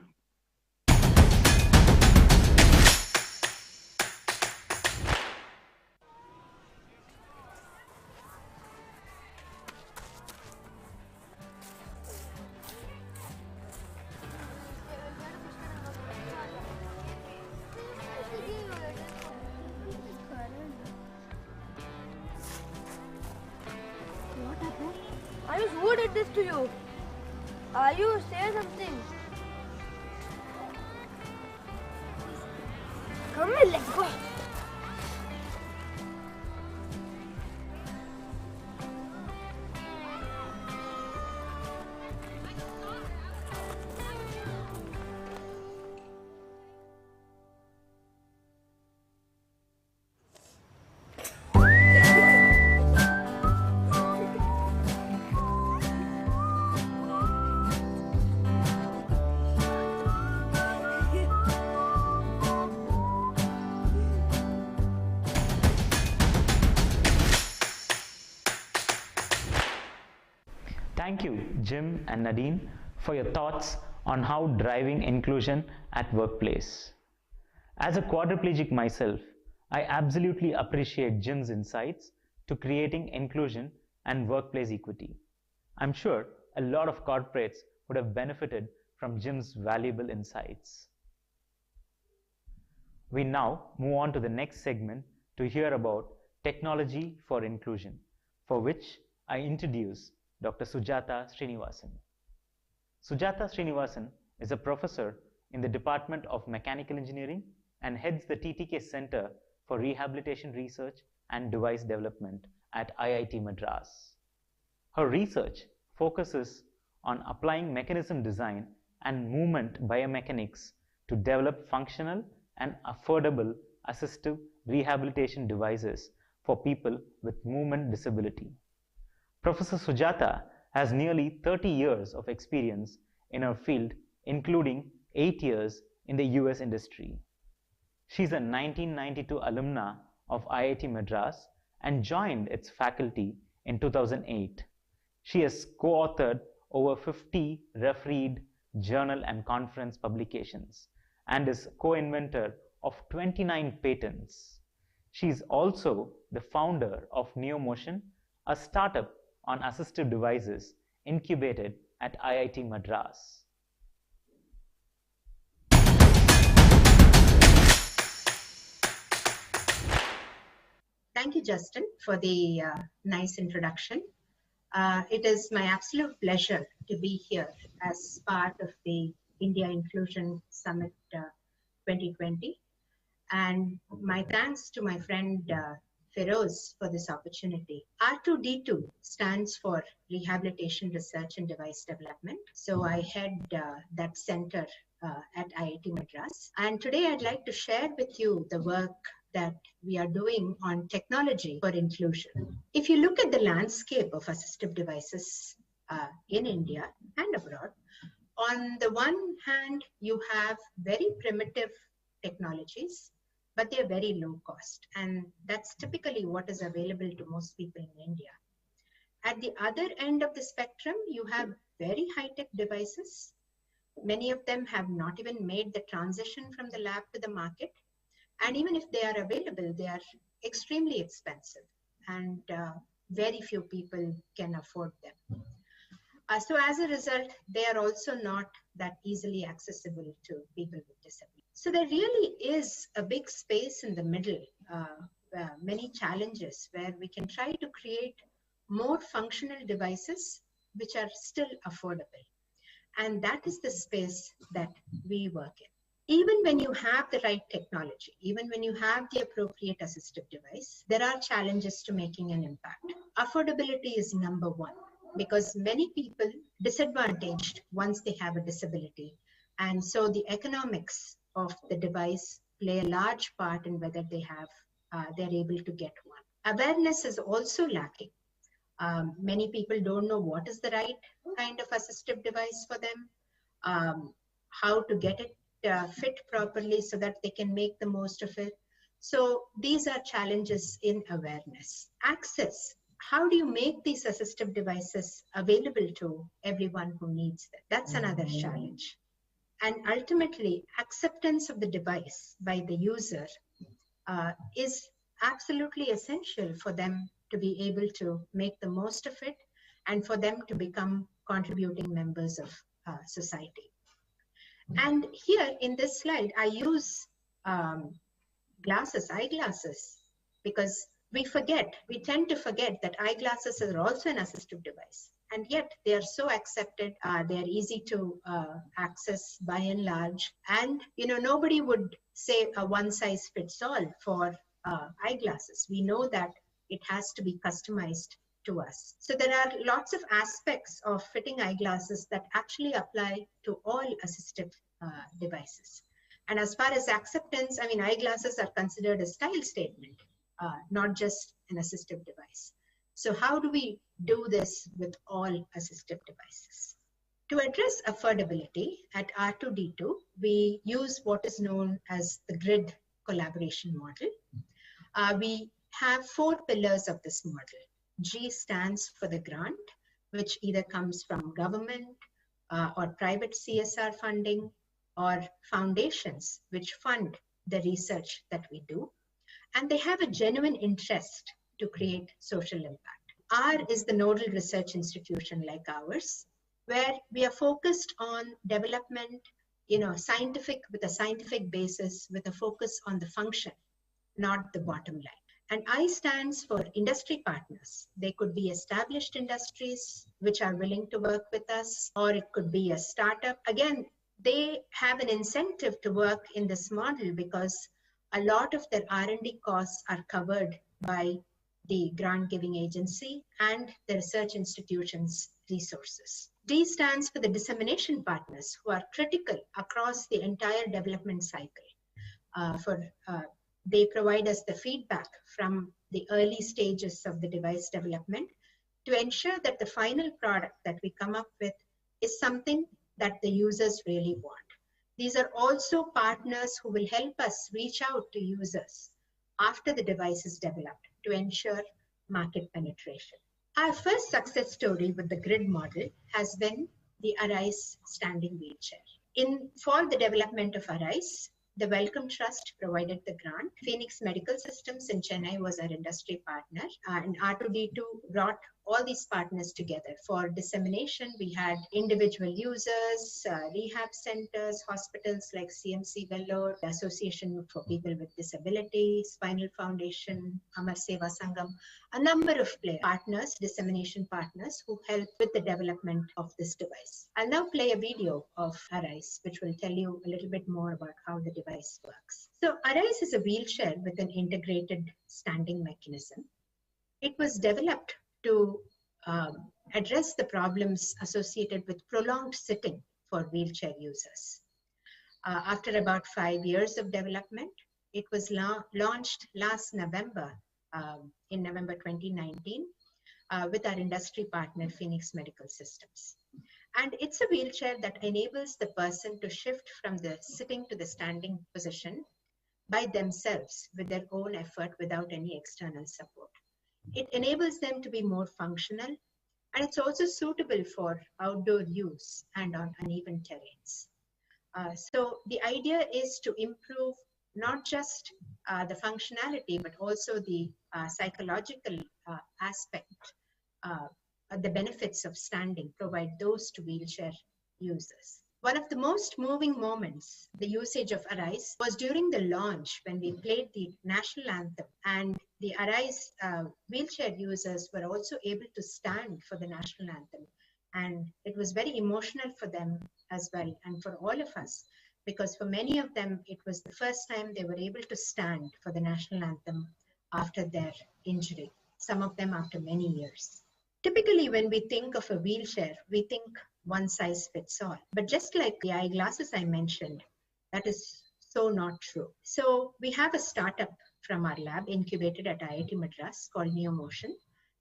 Ayush, who did this to you? Ayush, say something. Come here, let's go. Thank you, Jim and Nadine, for your thoughts on how driving inclusion at workplace. As a quadriplegic myself, I absolutely appreciate Jim's insights to creating inclusion and workplace equity. I'm sure a lot of corporates would have benefited from Jim's valuable insights. We now move on to the next segment to hear about technology for inclusion, for which I introduce Dr. Sujata Srinivasan. Sujata Srinivasan is a professor in the Department of Mechanical Engineering and heads the TTK Center for Rehabilitation Research and Device Development at IIT Madras. Her research focuses on applying mechanism design and movement biomechanics to develop functional and affordable assistive rehabilitation devices for people with movement disability. Professor Sujata has nearly 30 years of experience in her field, including 8 years in the US industry. She's a 1992 alumna of IIT Madras and joined its faculty in 2008. She has co-authored over 50 refereed journal and conference publications and is co-inventor of 29 patents. She is also the founder of NeoMotion, a startup on assistive devices incubated at IIT Madras. Thank you, Justin, for the nice introduction. It is my absolute pleasure to be here as part of the India Inclusion Summit 2020. And my thanks to my friend Feroz for this opportunity. R2D2 stands for Rehabilitation Research and Device Development. So I head that center at IIT Madras. And today I'd like to share with you the work that we are doing on technology for inclusion. If you look at the landscape of assistive devices in India and abroad, on the one hand, you have very primitive technologies, but they're very low cost. And that's typically what is available to most people in India. At the other end of the spectrum, you have very high-tech devices. Many of them have not even made the transition from the lab to the market. And even if they are available, they are extremely expensive, and very few people can afford them. So as a result, they are also not that easily accessible to people with disabilities. So there really is a big space in the middle, many challenges where we can try to create more functional devices which are still affordable. And that is the space that we work in. Even when you have the right technology, even when you have the appropriate assistive device, there are challenges to making an impact. Affordability is number one, because many people disadvantaged once they have a disability. And so the economics of the device play a large part in whether they're able to get one. Awareness is also lacking. Many people don't know what is the right kind of assistive device for them, how to get it fit properly so that they can make the most of it. So these are challenges in awareness. Access. How do you make these assistive devices available to everyone who needs them? That's another challenge. And ultimately, acceptance of the device by the user is absolutely essential for them to be able to make the most of it and for them to become contributing members of society. And here in this slide, I use eyeglasses, because we tend to forget that eyeglasses are also an assistive device. And yet they are so accepted, they're easy to access by and large. And, nobody would say a one size fits all for eyeglasses. We know that it has to be customized to us. So there are lots of aspects of fitting eyeglasses that actually apply to all assistive devices. And as far as acceptance, eyeglasses are considered a style statement, not just an assistive device. So how do we do this with all assistive devices? To address affordability at R2D2, we use what is known as the grid collaboration model. We have 4 pillars of this model. G stands for the grant, which either comes from government or private CSR funding, or foundations which fund the research that we do. And they have a genuine interest to create social impact. R is the nodal research institution like ours, where we are focused on development, with a scientific basis, with a focus on the function, not the bottom line. And I stands for industry partners. They could be established industries which are willing to work with us, or it could be a startup. Again, they have an incentive to work in this model because a lot of their R&D costs are covered by the grant giving agency and the research institution's resources. D stands for the dissemination partners who are critical across the entire development cycle. They provide us the feedback from the early stages of the device development to ensure that the final product that we come up with is something that the users really want. These are also partners who will help us reach out to users after the device is developed to ensure market penetration. Our first success story with the grid model has been the IIS standing wheelchair. For the development of IIS, The Wellcome Trust provided the grant. Phoenix Medical Systems in Chennai was our industry partner, and R2D2 brought all these partners together. For dissemination, we had individual users, rehab centers, hospitals like CMC Vellore, the Association for People with Disability, Spinal Foundation, Amar Seva Sangam, a number of partners, dissemination partners, who helped with the development of this device. I'll now play a video of Arise, which will tell you a little bit more about how the device works. So Arise is a wheelchair with an integrated standing mechanism. It was developed to address the problems associated with prolonged sitting for wheelchair users. After about 5 years of development, it was launched last November, in November 2019, with our industry partner, Phoenix Medical Systems. And it's a wheelchair that enables the person to shift from the sitting to the standing position by themselves with their own effort without any external support. It enables them to be more functional, and it's also suitable for outdoor use and on uneven terrains. So the idea is to improve not just the functionality, but also the psychological aspect, the benefits of standing, provide those to wheelchair users. One of the most moving moments, the usage of Arise, was during the launch when we played the national anthem, and the Arise wheelchair users were also able to stand for the national anthem. And it was very emotional for them as well, and for all of us, because for many of them, it was the first time they were able to stand for the national anthem after their injury, some of them after many years. Typically, when we think of a wheelchair, we think one size fits all. But just like the eyeglasses I mentioned, that is so not true. So we have a startup from our lab incubated at IIT Madras called NeoMotion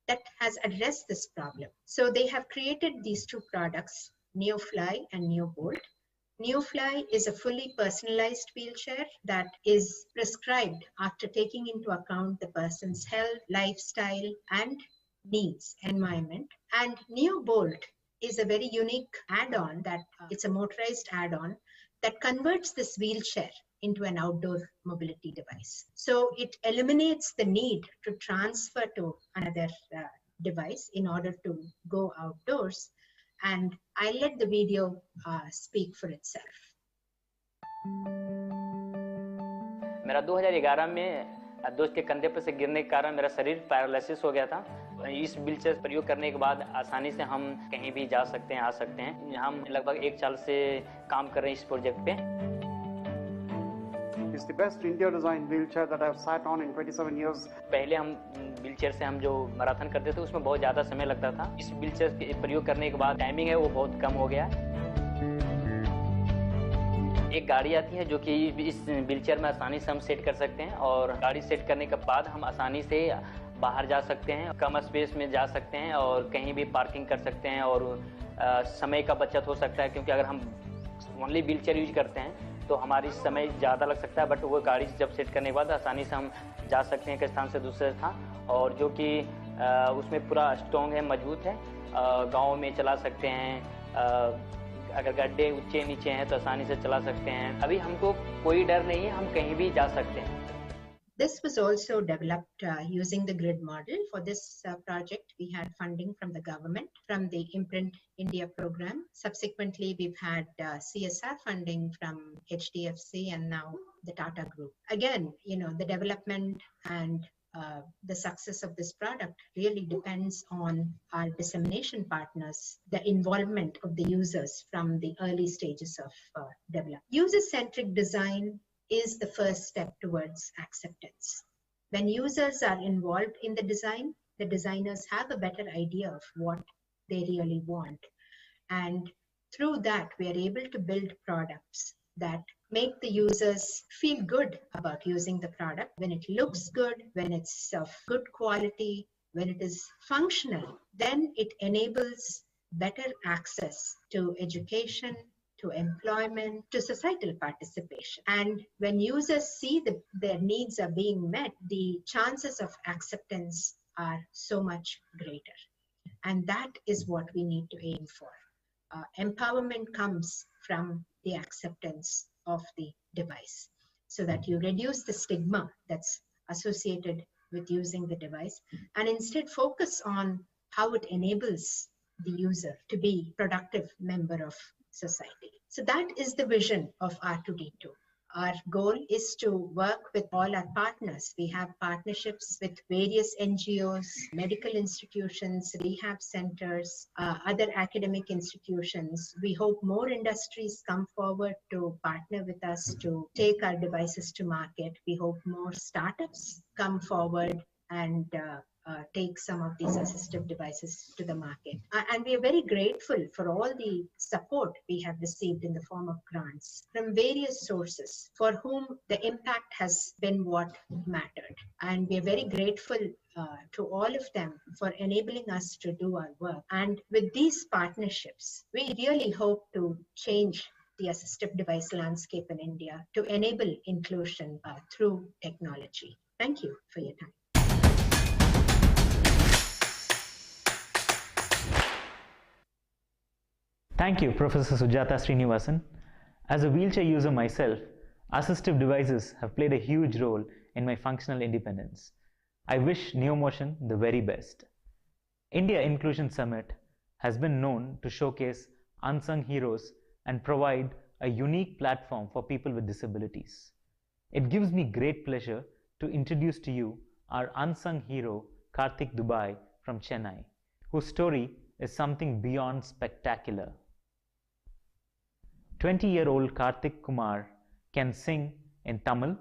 that has addressed this problem. So they have created these two products, NeoFly and NeoBolt. NeoFly is a fully personalized wheelchair that is prescribed after taking into account the person's health, lifestyle, and needs, environment. And NeoBolt is a very unique add-on that it's a motorized add-on that converts this wheelchair into an outdoor mobility device. So it eliminates the need to transfer to another device in order to go outdoors. And I'll let the video speak for itself. मेरा 2011 में दोस्त के कंधे पर से गिरने के कारण मेरा शरीर पैरालिसिस हो गया था। इस व्हीलचेयर प्रयोग करने के बाद आसानी से हम कहीं भी जा सकते हैं, आ सकते हैं। हम लगभग 1 साल से काम कर रहे हैं इस प्रोजेक्ट पे। It's the best India-designed wheelchair that I've sat on in 27 years. पहले हम व्हीलचेयर से हम जो मैराथन करते थे उसमें बहुत ज़्यादा समय लगता था। इस व्हीलचेयर के प्रयोग करने के बाद टाइमिंग है वो बहुत कम हो गया। एक गाड़ी आती है जो कि इस व्हीलचेयर में आसानी से हम सेट कर सकते हैं और गाड़ी सेट करने के बाद हम आसानी से बाहर जा सकते हैं, कम स्पेस में जा सकते हैं और कहीं भी पार्किंग कर सकते हैं और समय का बचत हो सकता है क्योंकि अगर हम ओनली व्हीलचेयर यूज करते हैं तो हमारी समय ज़्यादा लग सकता है, बट वो गाड़ी जब सेट करने के बाद आसानी से हम जा सकते हैं एक स्थान से दूसरे स्थान और जो कि उसमें पूरा स्ट्रॉन्ग है, मजबूत है, गाँव में चला सकते हैं, अगर गड्ढे ऊंचे नीचे हैं तो आसानी से चला सकते हैं। अभी हमको कोई डर नहीं है, हम कहीं भी जा सकते हैं। This was also developed using the grid model. For this project, we had funding from the government, from the Imprint India program. Subsequently, we've had CSR funding from HDFC and now the Tata Group. Again, you know, the development and the success of this product really depends on our dissemination partners, the involvement of the users from the early stages of development. User-centric design is the first step towards acceptance. When users are involved in the design, the designers have a better idea of what they really want. And through that, we are able to build products that make the users feel good about using the product. When it looks good, when it's of good quality, when it is functional, then it enables better access to education, to employment, to societal participation. And when users see that their needs are being met, the chances of acceptance are so much greater. And that is what we need to aim for. Empowerment comes from the acceptance of the device. so that you reduce the stigma that's associated with using the device and instead focus on how it enables the user to be a productive member of society. So that is the vision of R2D2. Our goal is to work with all our partners. We have partnerships with various NGOs, medical institutions, rehab centers, other academic institutions. We hope more industries come forward to partner with us to take our devices to market. We hope more startups come forward and take some of these assistive devices to the market. And we are very grateful for all the support we have received in the form of grants from various sources for whom the impact has been what mattered. And we are very grateful to all of them for enabling us to do our work. And with these partnerships, we really hope to change the assistive device landscape in India to enable inclusion through technology. Thank you for your time. Thank you, Professor Sujata Srinivasan. As a wheelchair user myself, assistive devices have played a huge role in my functional independence. I wish NeoMotion the very best. India Inclusion Summit has been known to showcase unsung heroes and provide a unique platform for people with disabilities. It gives me great pleasure to introduce to you our unsung hero, Karthik Dubai from Chennai, whose story is something beyond spectacular. 20-year-old Karthik Kumar can sing in Tamil,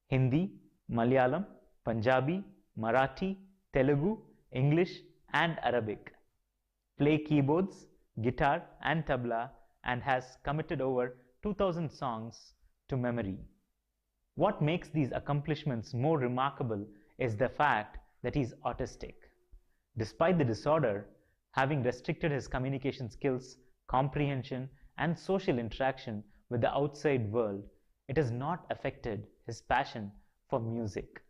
Hindi, Malayalam, Punjabi, Marathi, Telugu, English and Arabic, play keyboards, guitar and tabla, and has committed over 2,000 songs to memory. What makes these accomplishments more remarkable is the fact that he is autistic. Despite the disorder, having restricted his communication skills, comprehension, and social interaction with the outside world, it has not affected his passion for music.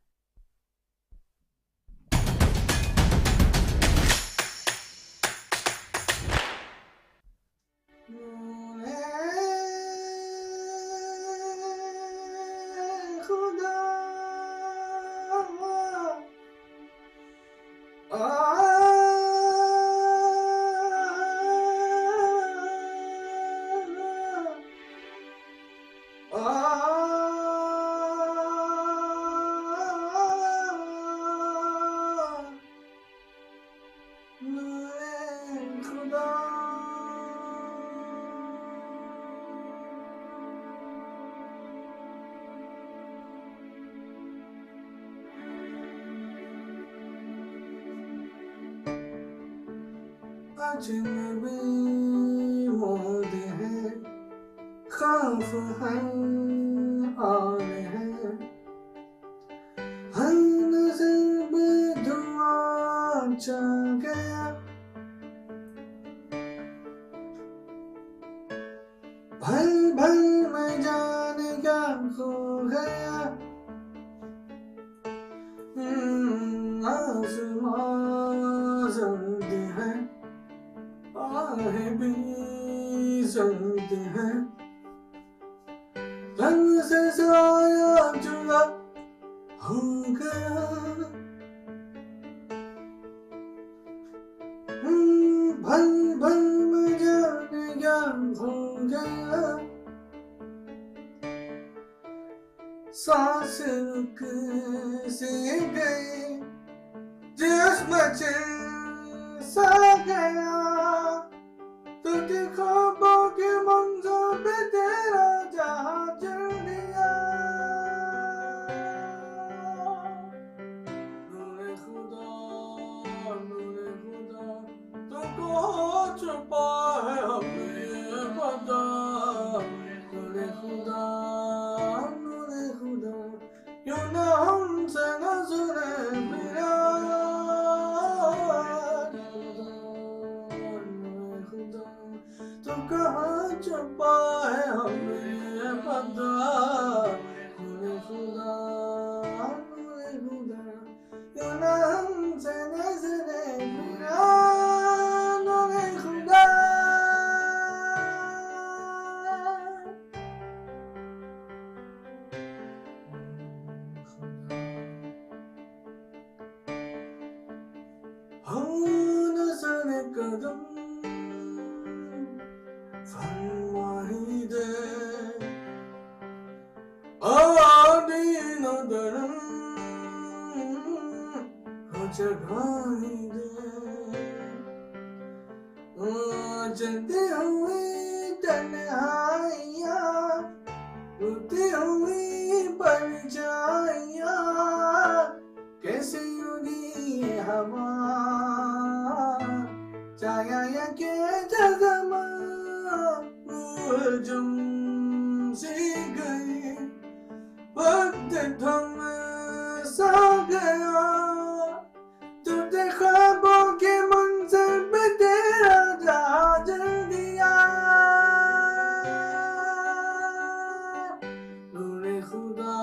अजनबी मौत है, खौफ हर हाल है, हर नजर में धुआं छा गया, भर भर में जाने क्या खो गया, आसमां जल्द है, आहें भी जल्द है, रंग से साया जुड़ा हो गया, भर भर में जाने क्या हो गया, सांस रुक से गई, जिस्म चल सा गया, तुझे ख्वाबों के मंजर पे तेरा जहां चल दिया, नूरे खुदा तुमको छुपा है हमें ये पता, नूरे खुदा क्यों ना हमसे न सुने मेरा, तुम 아름 farmahide aadi nadaram hojagahide जलती हुई तन्हाइयाँ उड़ती हुई परछाइयाँ कैसे उड़ी हवा छाया या के जज़्बा जम सी गई वक्त थम सा गया टूटे ख्वाबों के मंज़र पे तेरा जहाँ जल दिया नूरे खुदा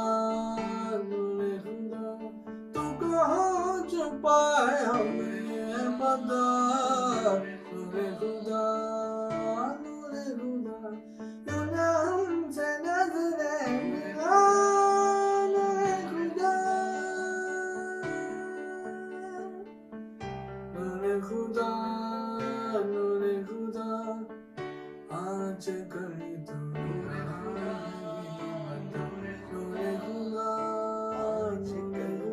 तू कहाँ छुपा है हमें पता नूरे खुदा क्यों ना हमसे नजरें मिला नूरे खुदा नूरे खुदा आज कभी तो नूरे खुदा आज कभी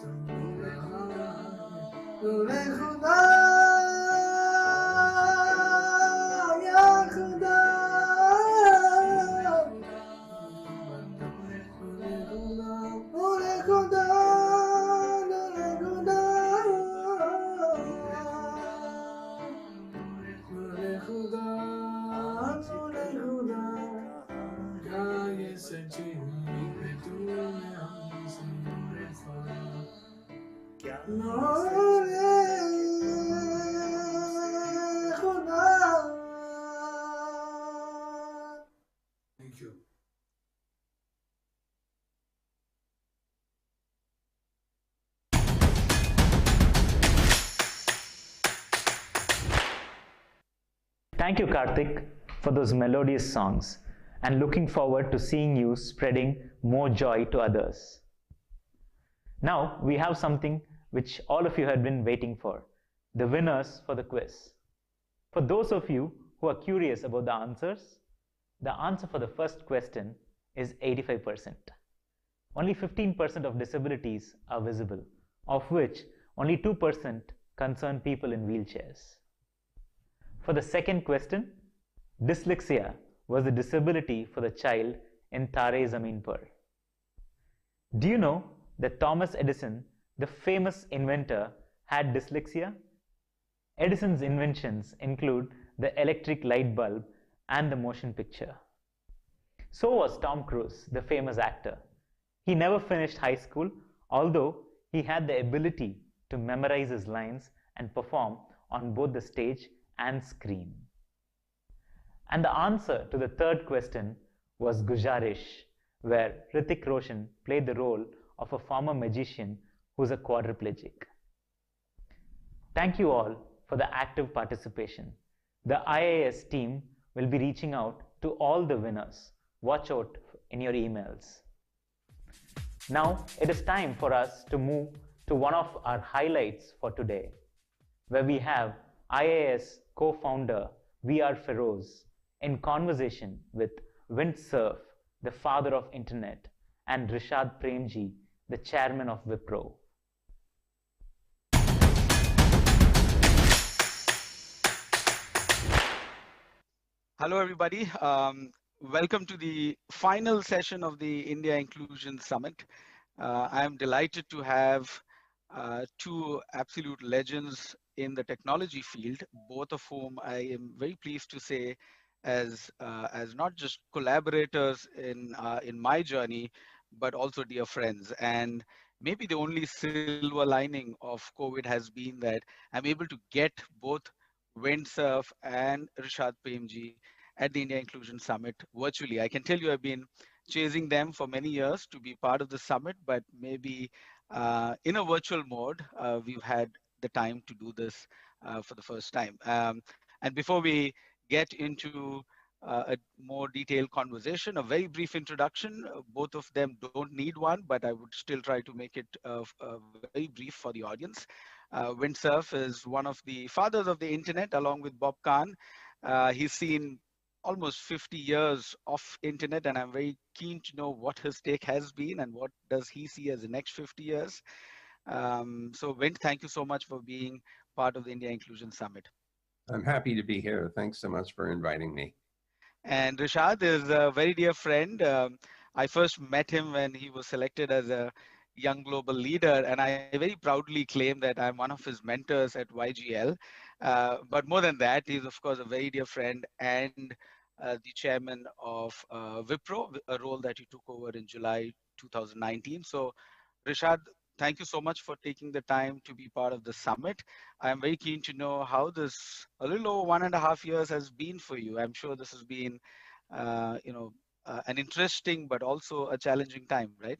तो नूरे खुदा या खुदा नूरे खुदा Thank you. Thank you, Karthik, for those melodious songs, and looking forward to seeing you spreading more joy to others. Now, we have something which all of you had been waiting for, the winners for the quiz. For those of you who are curious about the answers, the answer for the first question is 85%. Only 15% of disabilities are visible, of which only 2% concern people in wheelchairs. For the second question, dyslexia was the disability for the child in Tare Zameen Par. Do you know that Thomas Edison, the famous inventor, had dyslexia? Edison's inventions include the electric light bulb and the motion picture. So was Tom Cruise, the famous actor. He never finished high school, although he had the ability to memorize his lines and perform on both the stage and screen. And the answer to the third question was Gujarish, where Hrithik Roshan played the role of a former magician who's a quadriplegic. Thank you all for the active participation. The IIS team will be reaching out to all the winners. Watch out in your emails. Now it is time for us to move to one of our highlights for today, where we have IIS co-founder VR Feroz in conversation with Windsurf, the father of internet, and Rishad Premji, the chairman of Wipro. Hello, everybody. Welcome to the final session of the India Inclusion Summit. I am delighted to have two absolute legends in the technology field, both of whom I am very pleased to say as not just collaborators in my journey, but also dear friends. And maybe the only silver lining of COVID has been that I'm able to get both Windsurf and Rishad Premji at the India Inclusion Summit virtually. I can tell you I've been chasing them for many years to be part of the summit, but maybe in a virtual mode, we've had the time to do this for the first time. And before we get into a more detailed conversation, a very brief introduction. Both of them don't need one, but I would still try to make it very brief for the audience. Windsurf is one of the fathers of the internet, along with Bob Kahn. He's seen almost 50 years of internet, and I'm very keen to know what his take has been and what does he see as the next 50 years. So Wind, thank you so much for being part of the India Inclusion Summit. I'm happy to be here. Thanks so much for inviting me. And Rishad is a very dear friend. I first met him when he was selected as a young global leader, and I very proudly claim that I'm one of his mentors at YGL. But more than that, he's of course a very dear friend and the chairman of Wipro, a role that he took over in July 2019. So Rishad, thank you so much for taking the time to be part of the summit. I'm very keen to know how this, a little over 1.5 years, has been for you. I'm sure this has been, an interesting but also a challenging time, right?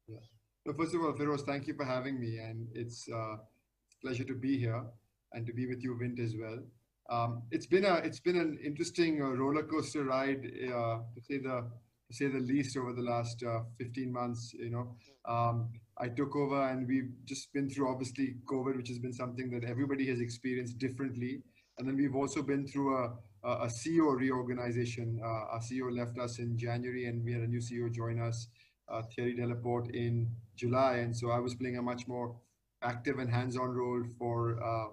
Yeah. So first of all, Feroz, thank you for having me, and it's a pleasure to be here and to be with you, Vint, as well. It's been an interesting roller coaster ride, to say the least, over the last 15 months. I took over, and we've just been through, obviously, COVID, which has been something that everybody has experienced differently. And then we've also been through a CEO reorganization. Our CEO left us in January, and we had a new CEO join us, Thierry Delaporte, in July. And so I was playing a much more active and hands-on role for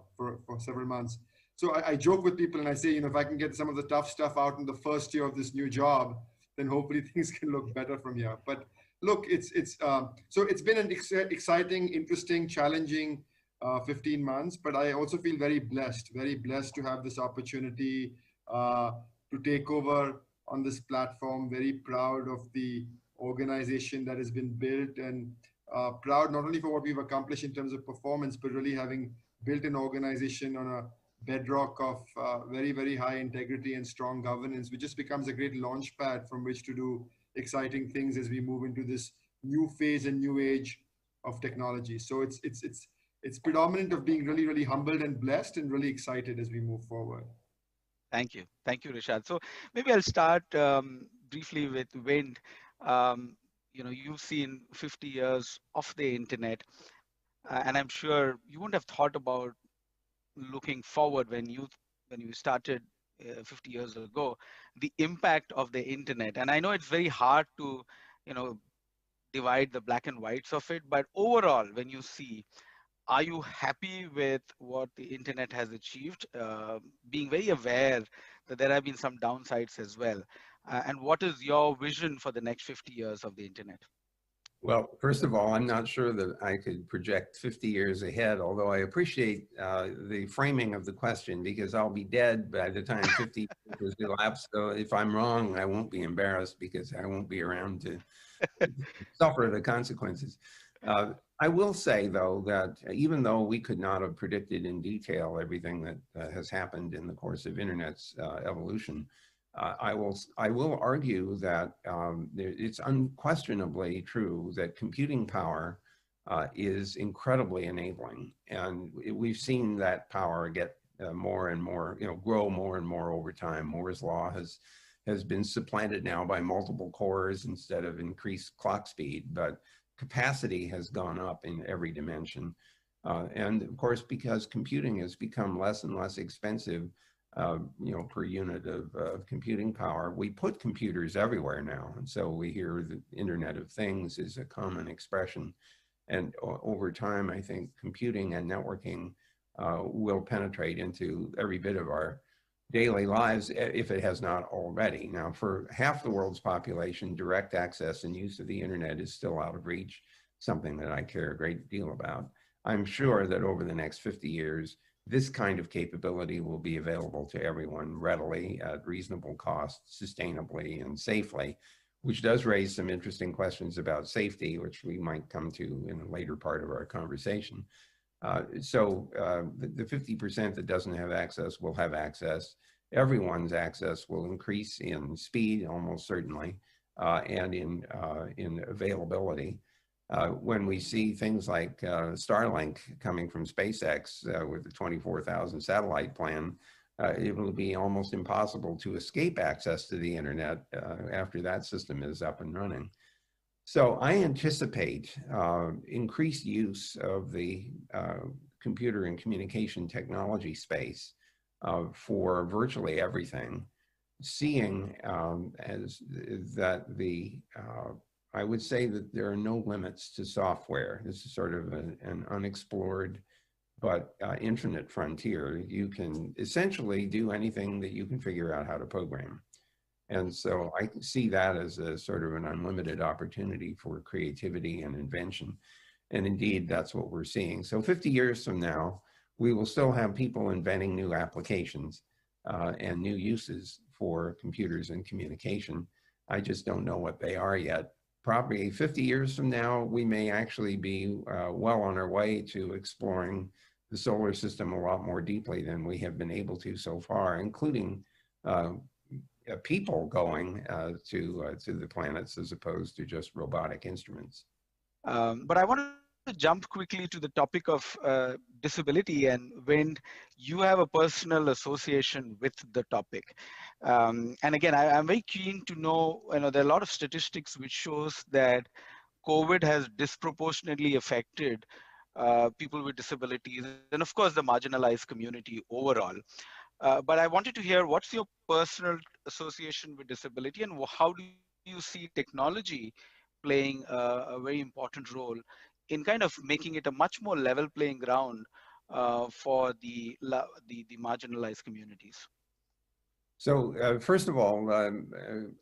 several months. So I joke with people and I say, if I can get some of the tough stuff out in the first year of this new job, then hopefully things can look better from here. But look, so it's been an exciting, interesting, challenging 15 months. But I also feel very blessed to have this opportunity to take over on this platform. Very proud of the organization that has been built, and proud not only for what we've accomplished in terms of performance, but really having built an organization on a bedrock of very, very high integrity and strong governance, which just becomes a great launch pad from which to do exciting things as we move into this new phase and new age of technology. So it's predominant of being really, really humbled and blessed and really excited as we move forward. Thank you, Rishad. So maybe I'll start briefly with Wind. You've seen 50 years of the internet, and I'm sure you wouldn't have thought about looking forward when you started 50 years ago, the impact of the internet. And I know it's very hard to divide the black and whites of it, but overall, when you see, are you happy with what the internet has achieved, being very aware that there have been some downsides as well? And what is your vision for the next 50 years of the internet? Well, first of all, I'm not sure that I could project 50 years ahead, although I appreciate the framing of the question, because I'll be dead by the time 50 years elapse. So if I'm wrong, I won't be embarrassed because I won't be around to suffer the consequences. I will say, though, that even though we could not have predicted in detail everything that has happened in the course of Internet's evolution, I will argue that it's unquestionably true that computing power is incredibly enabling, and we've seen that power get more and more, grow more and more over time. Moore's law has been supplanted now by multiple cores instead of increased clock speed, but capacity has gone up in every dimension, and of course, because computing has become less and less expensive, per unit of computing power, we put computers everywhere now. And so we hear the Internet of Things is a common expression. And over time, I think computing and networking will penetrate into every bit of our daily lives, if it has not already. Now, for half the world's population, direct access and use of the Internet is still out of reach, something that I care a great deal about. I'm sure that over the next 50 years, this kind of capability will be available to everyone readily at reasonable cost, sustainably and safely, which does raise some interesting questions about safety, which we might come to in a later part of our conversation. So the 50% that doesn't have access will have access. Everyone's access will increase in speed, almost certainly, and in availability. When we see things like Starlink coming from SpaceX with the 24,000 satellite plan, it will be almost impossible to escape access to the internet after that system is up and running. So I anticipate increased use of the computer and communication technology space for virtually everything, seeing as that I would say that there are no limits to software. This is sort of an unexplored but infinite frontier. You can essentially do anything that you can figure out how to program. And so I see that as a sort of an unlimited opportunity for creativity and invention. And indeed, that's what we're seeing. So 50 years from now, we will still have people inventing new applications and new uses for computers and communication. I just don't know what they are yet. Probably 50 years from now, we may actually be well on our way to exploring the solar system a lot more deeply than we have been able to so far, including people going to the planets as opposed to just robotic instruments. But I want to jump quickly to the topic of disability, and when you have a personal association with the topic. And again, I'm very keen to know, there are a lot of statistics which shows that COVID has disproportionately affected people with disabilities, and of course the marginalized community overall. But I wanted to hear, what's your personal association with disability, and how do you see technology playing a very important role in kind of making it a much more level playing ground for the marginalized communities? So first of all,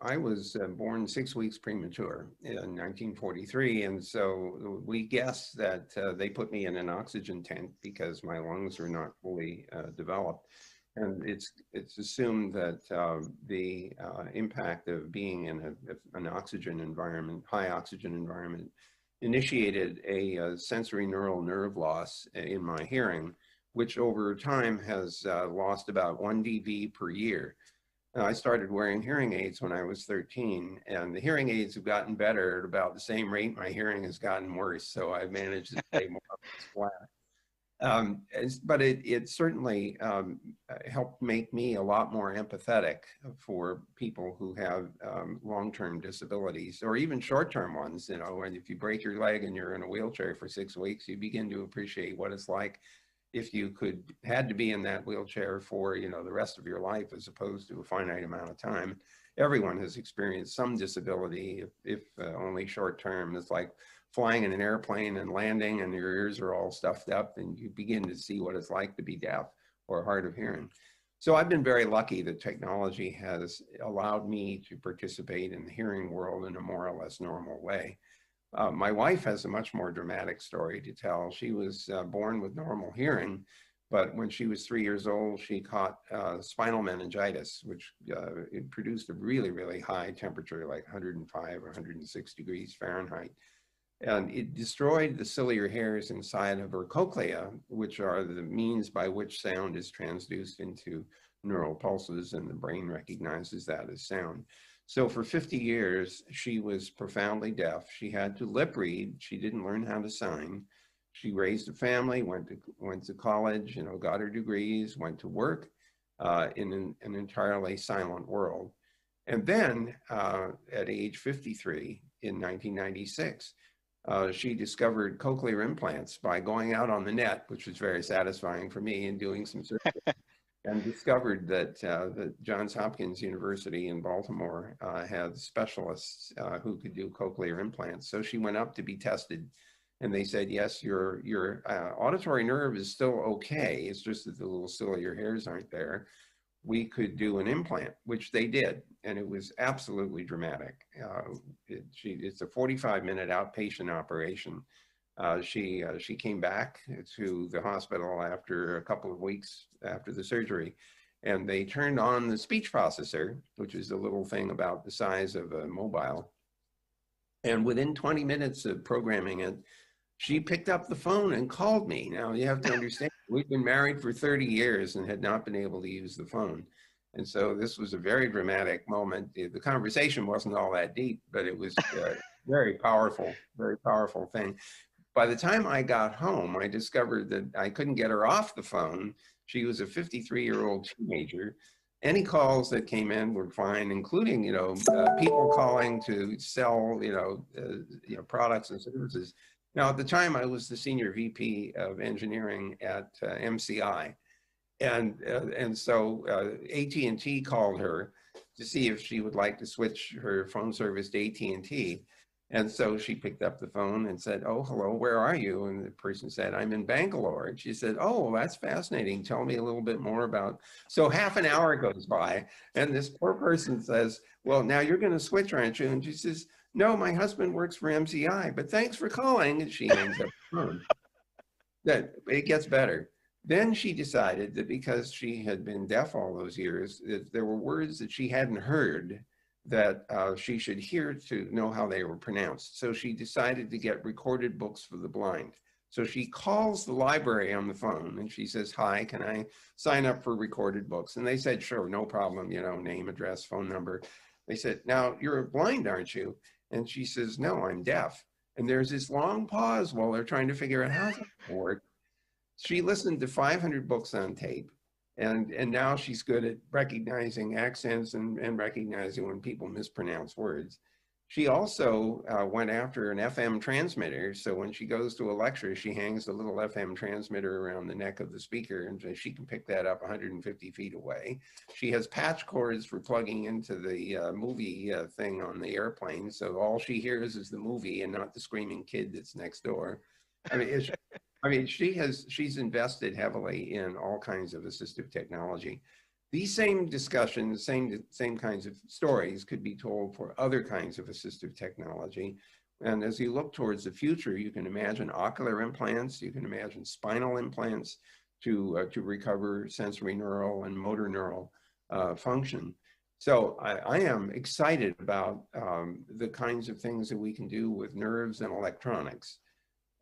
I was born 6 weeks premature in 1943, and so we guess that they put me in an oxygen tent because my lungs are not fully developed. And it's assumed that the impact of being in an oxygen environment, high oxygen environment, initiated a sensory neural nerve loss in my hearing, which over time has lost about 1 dB per year. I started wearing hearing aids when I was 13, and the hearing aids have gotten better at about the same rate my hearing has gotten worse, so I've managed to stay more or less flat. But it certainly helped make me a lot more empathetic for people who have long-term disabilities, or even short-term ones. And if you break your leg and you're in a wheelchair for 6 weeks, you begin to appreciate what it's like if you had to be in that wheelchair for the rest of your life, as opposed to a finite amount of time. Everyone has experienced some disability, if only short-term. It's like flying in an airplane and landing and your ears are all stuffed up, and you begin to see what it's like to be deaf or hard of hearing. So I've been very lucky that technology has allowed me to participate in the hearing world in a more or less normal way. My wife has a much more dramatic story to tell. She was born with normal hearing, but when she was 3 years old, she caught spinal meningitis, which it produced a really, really high temperature, like 105 or 106 degrees Fahrenheit. And it destroyed the ciliary hairs inside of her cochlea, which are the means by which sound is transduced into neural pulses, and the brain recognizes that as sound. So for 50 years, she was profoundly deaf. She had to lip read. She didn't learn how to sign. She raised a family, went to college, got her degrees, went to work in an entirely silent world. And then at age 53 in 1996, she discovered cochlear implants by going out on the net, which was very satisfying for me, and doing some search. And discovered that Johns Hopkins University in Baltimore had specialists who could do cochlear implants. So she went up to be tested, and they said, yes, your auditory nerve is still okay. It's just that the little ciliary hairs aren't there. We could do an implant, which they did, and it was absolutely dramatic. It's a 45-minute outpatient operation. She came back to the hospital after a couple of weeks after the surgery, and they turned on the speech processor, which is a little thing about the size of a mobile. And within 20 minutes of programming it, she picked up the phone and called me. Now, you have to understand, we've been married for 30 years and had not been able to use the phone. And so this was a very dramatic moment. The conversation wasn't all that deep, but it was very powerful thing. By the time I got home, I discovered that I couldn't get her off the phone. She was a 53-year-old teenager. Any calls that came in were fine, including, people calling to sell, products and services. Now, at the time, I was the senior VP of engineering at MCI. And so AT&T called her to see if she would like to switch her phone service to AT&T. And so she picked up the phone and said, "Oh, hello, where are you?" And the person said, "I'm in Bangalore." And she said, "Oh, well, that's fascinating. Tell me a little bit more about." So half an hour goes by, and this poor person says, "Well, now you're going to switch, aren't you?" And she says, "No, my husband works for MCI, but thanks for calling." And she hangs up the phone. That it gets better. Then she decided that because she had been deaf all those years, that there were words that she hadn't heard that she should hear to know how they were pronounced. So she decided to get recorded books for the blind. So she calls the library on the phone and she says, "Hi, can I sign up for recorded books?" And they said, "Sure, no problem, you know, name, address, phone number." They said, "Now, you're blind, aren't you?" And she says, "No, I'm deaf." And there's this long pause while they're trying to figure out how's that going to work. She listened to 500 books on tape, and now she's good at recognizing accents and recognizing when people mispronounce words. She also went after an FM transmitter, so when she goes to a lecture, she hangs a little FM transmitter around the neck of the speaker, and she can pick that up 150 feet away. She has patch cords for plugging into the movie thing on the airplane, so all she hears is the movie and not the screaming kid that's next door. I mean, she's invested heavily in all kinds of assistive technology. These same discussions, same kinds of stories could be told for other kinds of assistive technology. And as you look towards the future, you can imagine ocular implants, you can imagine spinal implants to recover sensory neural and motor neural function. So I am excited about the kinds of things that we can do with nerves and electronics.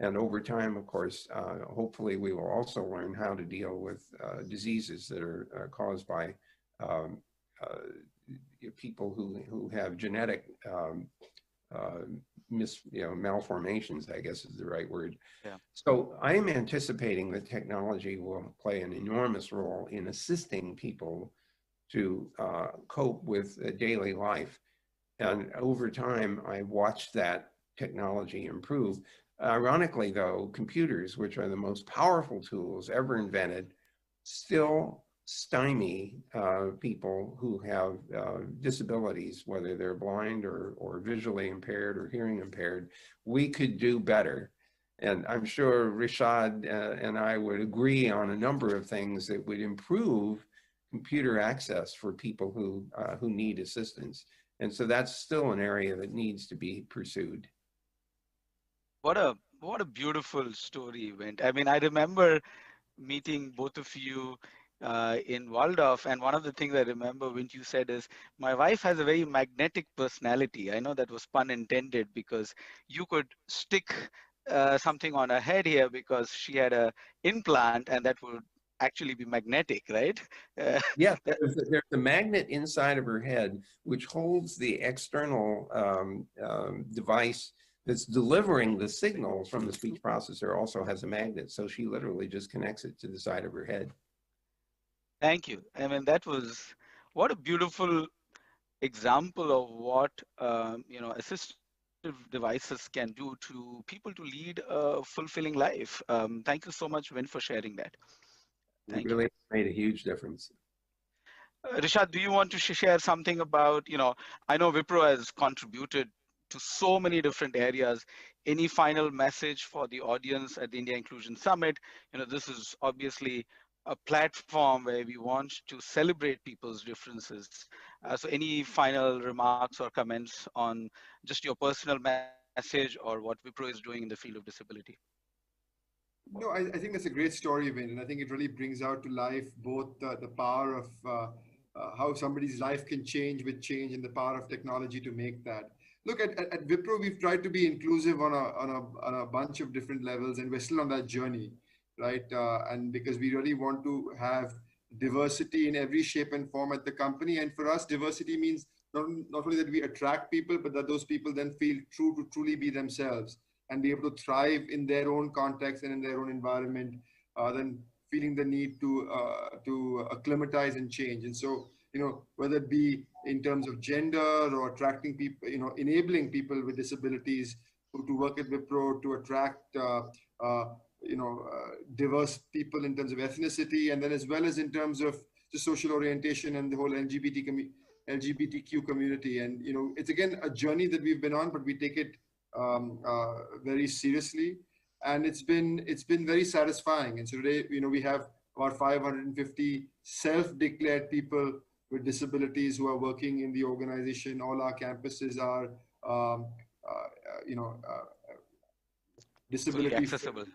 And over time, of course, hopefully we will also learn how to deal with diseases that are caused by people who have genetic malformations, I guess is the right word. Yeah. So I am anticipating that technology will play an enormous role in assisting people to cope with daily life. And over time, I watched that technology improve. Ironically, though, computers, which are the most powerful tools ever invented, still stymie people who have disabilities, whether they're blind or visually impaired or hearing impaired. We could do better. And I'm sure Rishad and I would agree on a number of things that would improve computer access for people who need assistance. And so that's still an area that needs to be pursued. What a beautiful story, Vint. I mean, I remember meeting both of you in Waldorf, and one of the things I remember Vint you said is, "My wife has a very magnetic personality." I know that was pun intended, because you could stick something on her head here because she had a implant, and that would actually be magnetic, right? Yeah, there's a magnet inside of her head which holds the external device that's delivering the signal from the speech processor, also has a magnet. So she literally just connects it to the side of her head. Thank you. I mean, what a beautiful example of what assistive devices can do to people to lead a fulfilling life. Thank you so much, Vin, for sharing that. It really made a huge difference. Rishad, do you want to share something about, I know Wipro has contributed to so many different areas. Any final message for the audience at the India Inclusion Summit? This is obviously a platform where we want to celebrate people's differences. So any final remarks or comments on just your personal message or what Wipro is doing in the field of disability? No, I think that's a great story, Vin, and I think it really brings out to life both the power of how somebody's life can change with change and the power of technology to make that. Look, at Wipro, we've tried to be inclusive on a bunch of different levels, and we're still on that journey, right? And because we really want to have diversity in every shape and form at the company. And for us, diversity means not only that we attract people, but that those people then feel true to truly be themselves and be able to thrive in their own context and in their own environment, then feeling the need to acclimatize and change. And so, whether it be in terms of gender or attracting people, enabling people with disabilities to work at Wipro to attract diverse people in terms of ethnicity, and then as well as in terms of the social orientation and the whole LGBTQ community. And it's again a journey that we've been on, but we take it very seriously, and it's been very satisfying. And so today, we have about 550 self-declared people with disabilities who are working in the organization. All our campuses are disability accessible,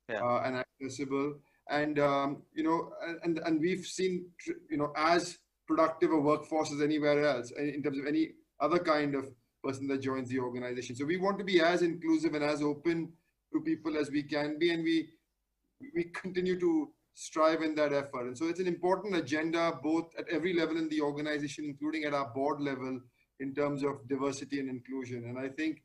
and accessible, and and we've seen as productive a workforce as anywhere else in terms of any other kind of person that joins the organization. So we want to be as inclusive and as open to people as we can be, and we continue to strive in that effort. And so it's an important agenda both at every level in the organization, including at our board level, in terms of diversity and inclusion. And I think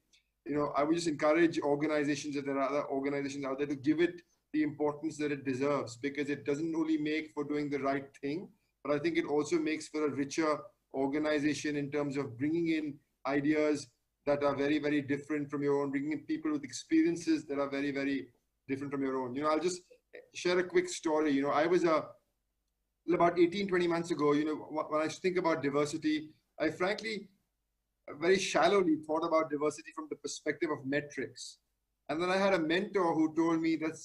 I would just encourage organizations, that there are other organizations out there, to give it the importance that it deserves, because it doesn't only make for doing the right thing, but I think it also makes for a richer organization in terms of bringing in ideas that are very, very different from your own, bringing in people with experiences that are very, very different from your own. I'll just share a quick story. I was about 18, 20 months ago, when I think about diversity, I frankly very shallowly thought about diversity from the perspective of metrics. And then I had a mentor who told me that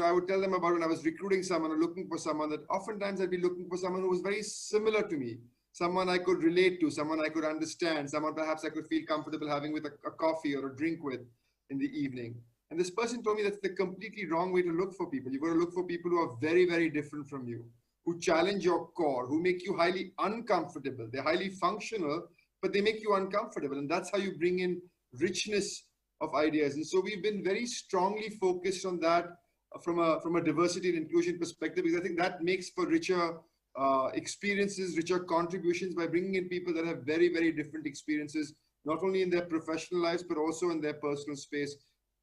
I would tell them about when I was recruiting someone or looking for someone, that oftentimes I'd be looking for someone who was very similar to me, someone I could relate to, someone I could understand, someone perhaps I could feel comfortable having with a coffee or a drink with in the evening. And this person told me that's the completely wrong way to look for people. You've got to look for people who are very, very different from you, who challenge your core, who make you highly uncomfortable. They're highly functional, but they make you uncomfortable. And that's how you bring in richness of ideas. And so we've been very strongly focused on that from a diversity and inclusion perspective, because I think that makes for richer experiences, richer contributions, by bringing in people that have very, very different experiences, not only in their professional lives, but also in their personal space.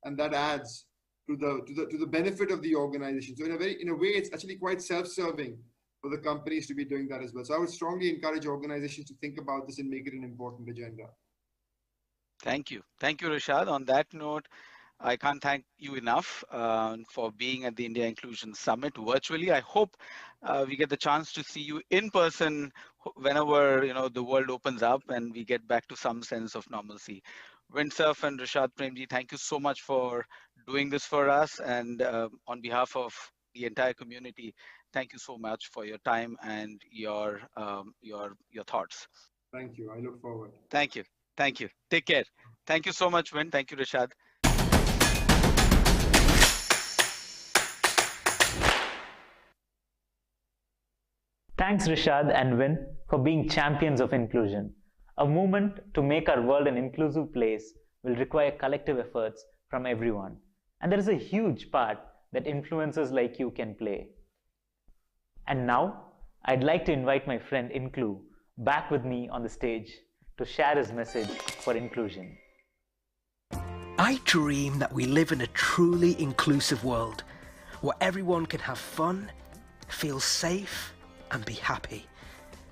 And that adds to the benefit of the organization. So in a way, it's actually quite self-serving for the companies to be doing that as well. So I would strongly encourage organizations to think about this and make it an important agenda. Thank you, Rishad. On that note, I can't thank you enough for being at the India Inclusion Summit virtually. I hope we get the chance to see you in person whenever the world opens up and we get back to some sense of normalcy. Windsurf and Rishad Premji, thank you so much for doing this for us, and on behalf of the entire community, thank you so much for your time and your thoughts. Thank you. I look forward. Thank you. Take care. Thank you so much, Win. Thank you, Rishad. Thanks, Rishad and Win, for being champions of inclusion. A movement to make our world an inclusive place will require collective efforts from everyone. And there is a huge part that influencers like you can play. And now, I'd like to invite my friend Inclu back with me on the stage to share his message for inclusion. I dream that we live in a truly inclusive world where everyone can have fun, feel safe, and be happy.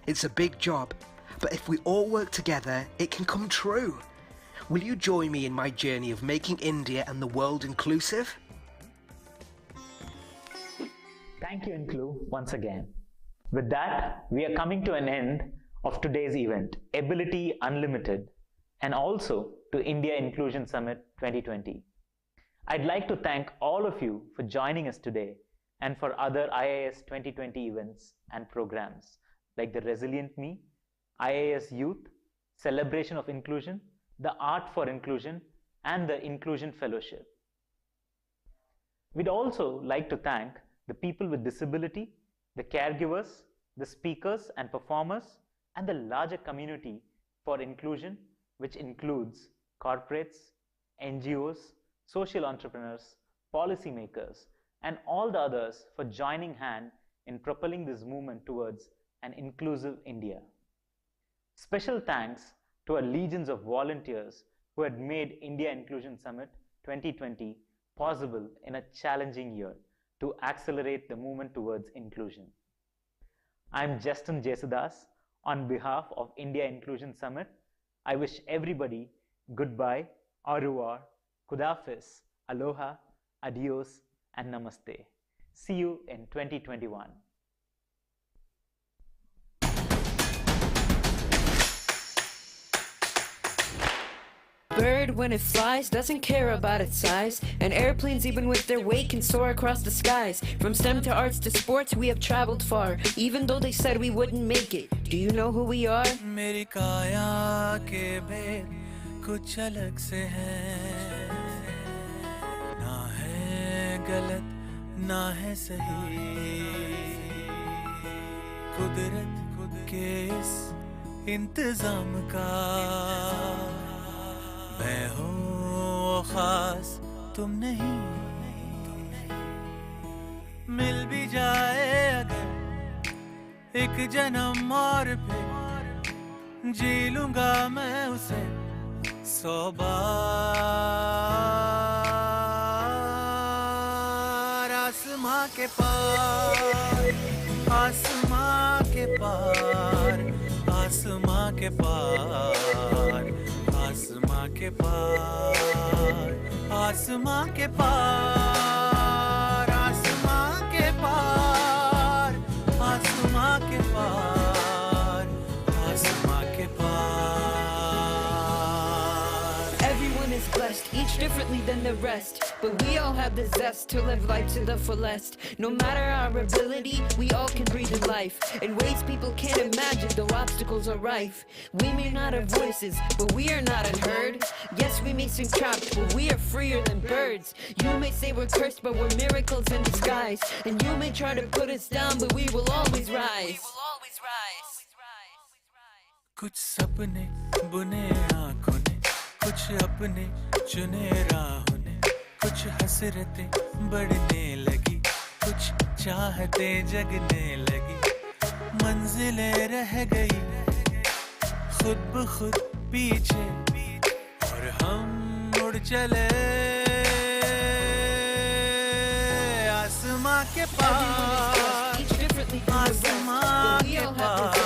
It's a big job, but if we all work together, it can come true. Will you join me in my journey of making India and the world inclusive? Thank you, Inclu, once again. With that, we are coming to an end of today's event, Ability Unlimited, and also to India Inclusion Summit 2020. I'd like to thank all of you for joining us today and for other IIS 2020 events and programs like the Resilient Me, IIS Youth, Celebration of Inclusion, the Art for Inclusion, and the Inclusion Fellowship. We'd also like to thank the people with disability, the caregivers, the speakers and performers, and the larger community for inclusion, which includes corporates, NGOs, social entrepreneurs, policymakers, and all the others for joining hand in propelling this movement towards an inclusive India. Special thanks to our legions of volunteers who had made India Inclusion Summit 2020 possible in a challenging year to accelerate the movement towards inclusion. I'm Justin Jesudas. On behalf of India Inclusion Summit, I wish everybody goodbye au revoir, kudafis, aloha, adios, and namaste. See you in 2021. Bird, when it flies, doesn't care about its size. And airplanes, even with their weight, can soar across the skies. From STEM to arts to sports, we have traveled far, even though they said we wouldn't make it. Do you know who we are? मेरी काया के भेद कुछ अलग से हैं, ना है गलत ना है सही, कुदरत के इस इंतजाम का मैं हूँ खास तुम नहीं, मिल भी जाए अगर एक जन्म और फिर जी लूंगा मैं उसे 100 बार। आसमां के पार, आसमां के पार, आसमां के पार, आसमां के पार, आसमां के पार, आसमां के पार, आसमां के पार, आसमां के पार। Everyone is blessed, each differently than the rest, but we all have the zest to live life to the fullest. No matter our ability, we all can breathe in life in ways people can't imagine, though obstacles are rife. We may not have voices, but we are not unheard. Yes, we may seem trapped, but we are freer than birds. You may say we're cursed, but we're miracles in disguise. And you may try to put us down, but we will always rise. कुछ सपने बुने आँखों ने, कुछ अपने चुने राहों ने, कुछ हसरतें बढ़ने लगी, कुछ चाहते जगने लगी, मंजिलें रह गई खुद ब खुद पीछे और हम मुड़ चले आसमां के पार, आसमां के पार,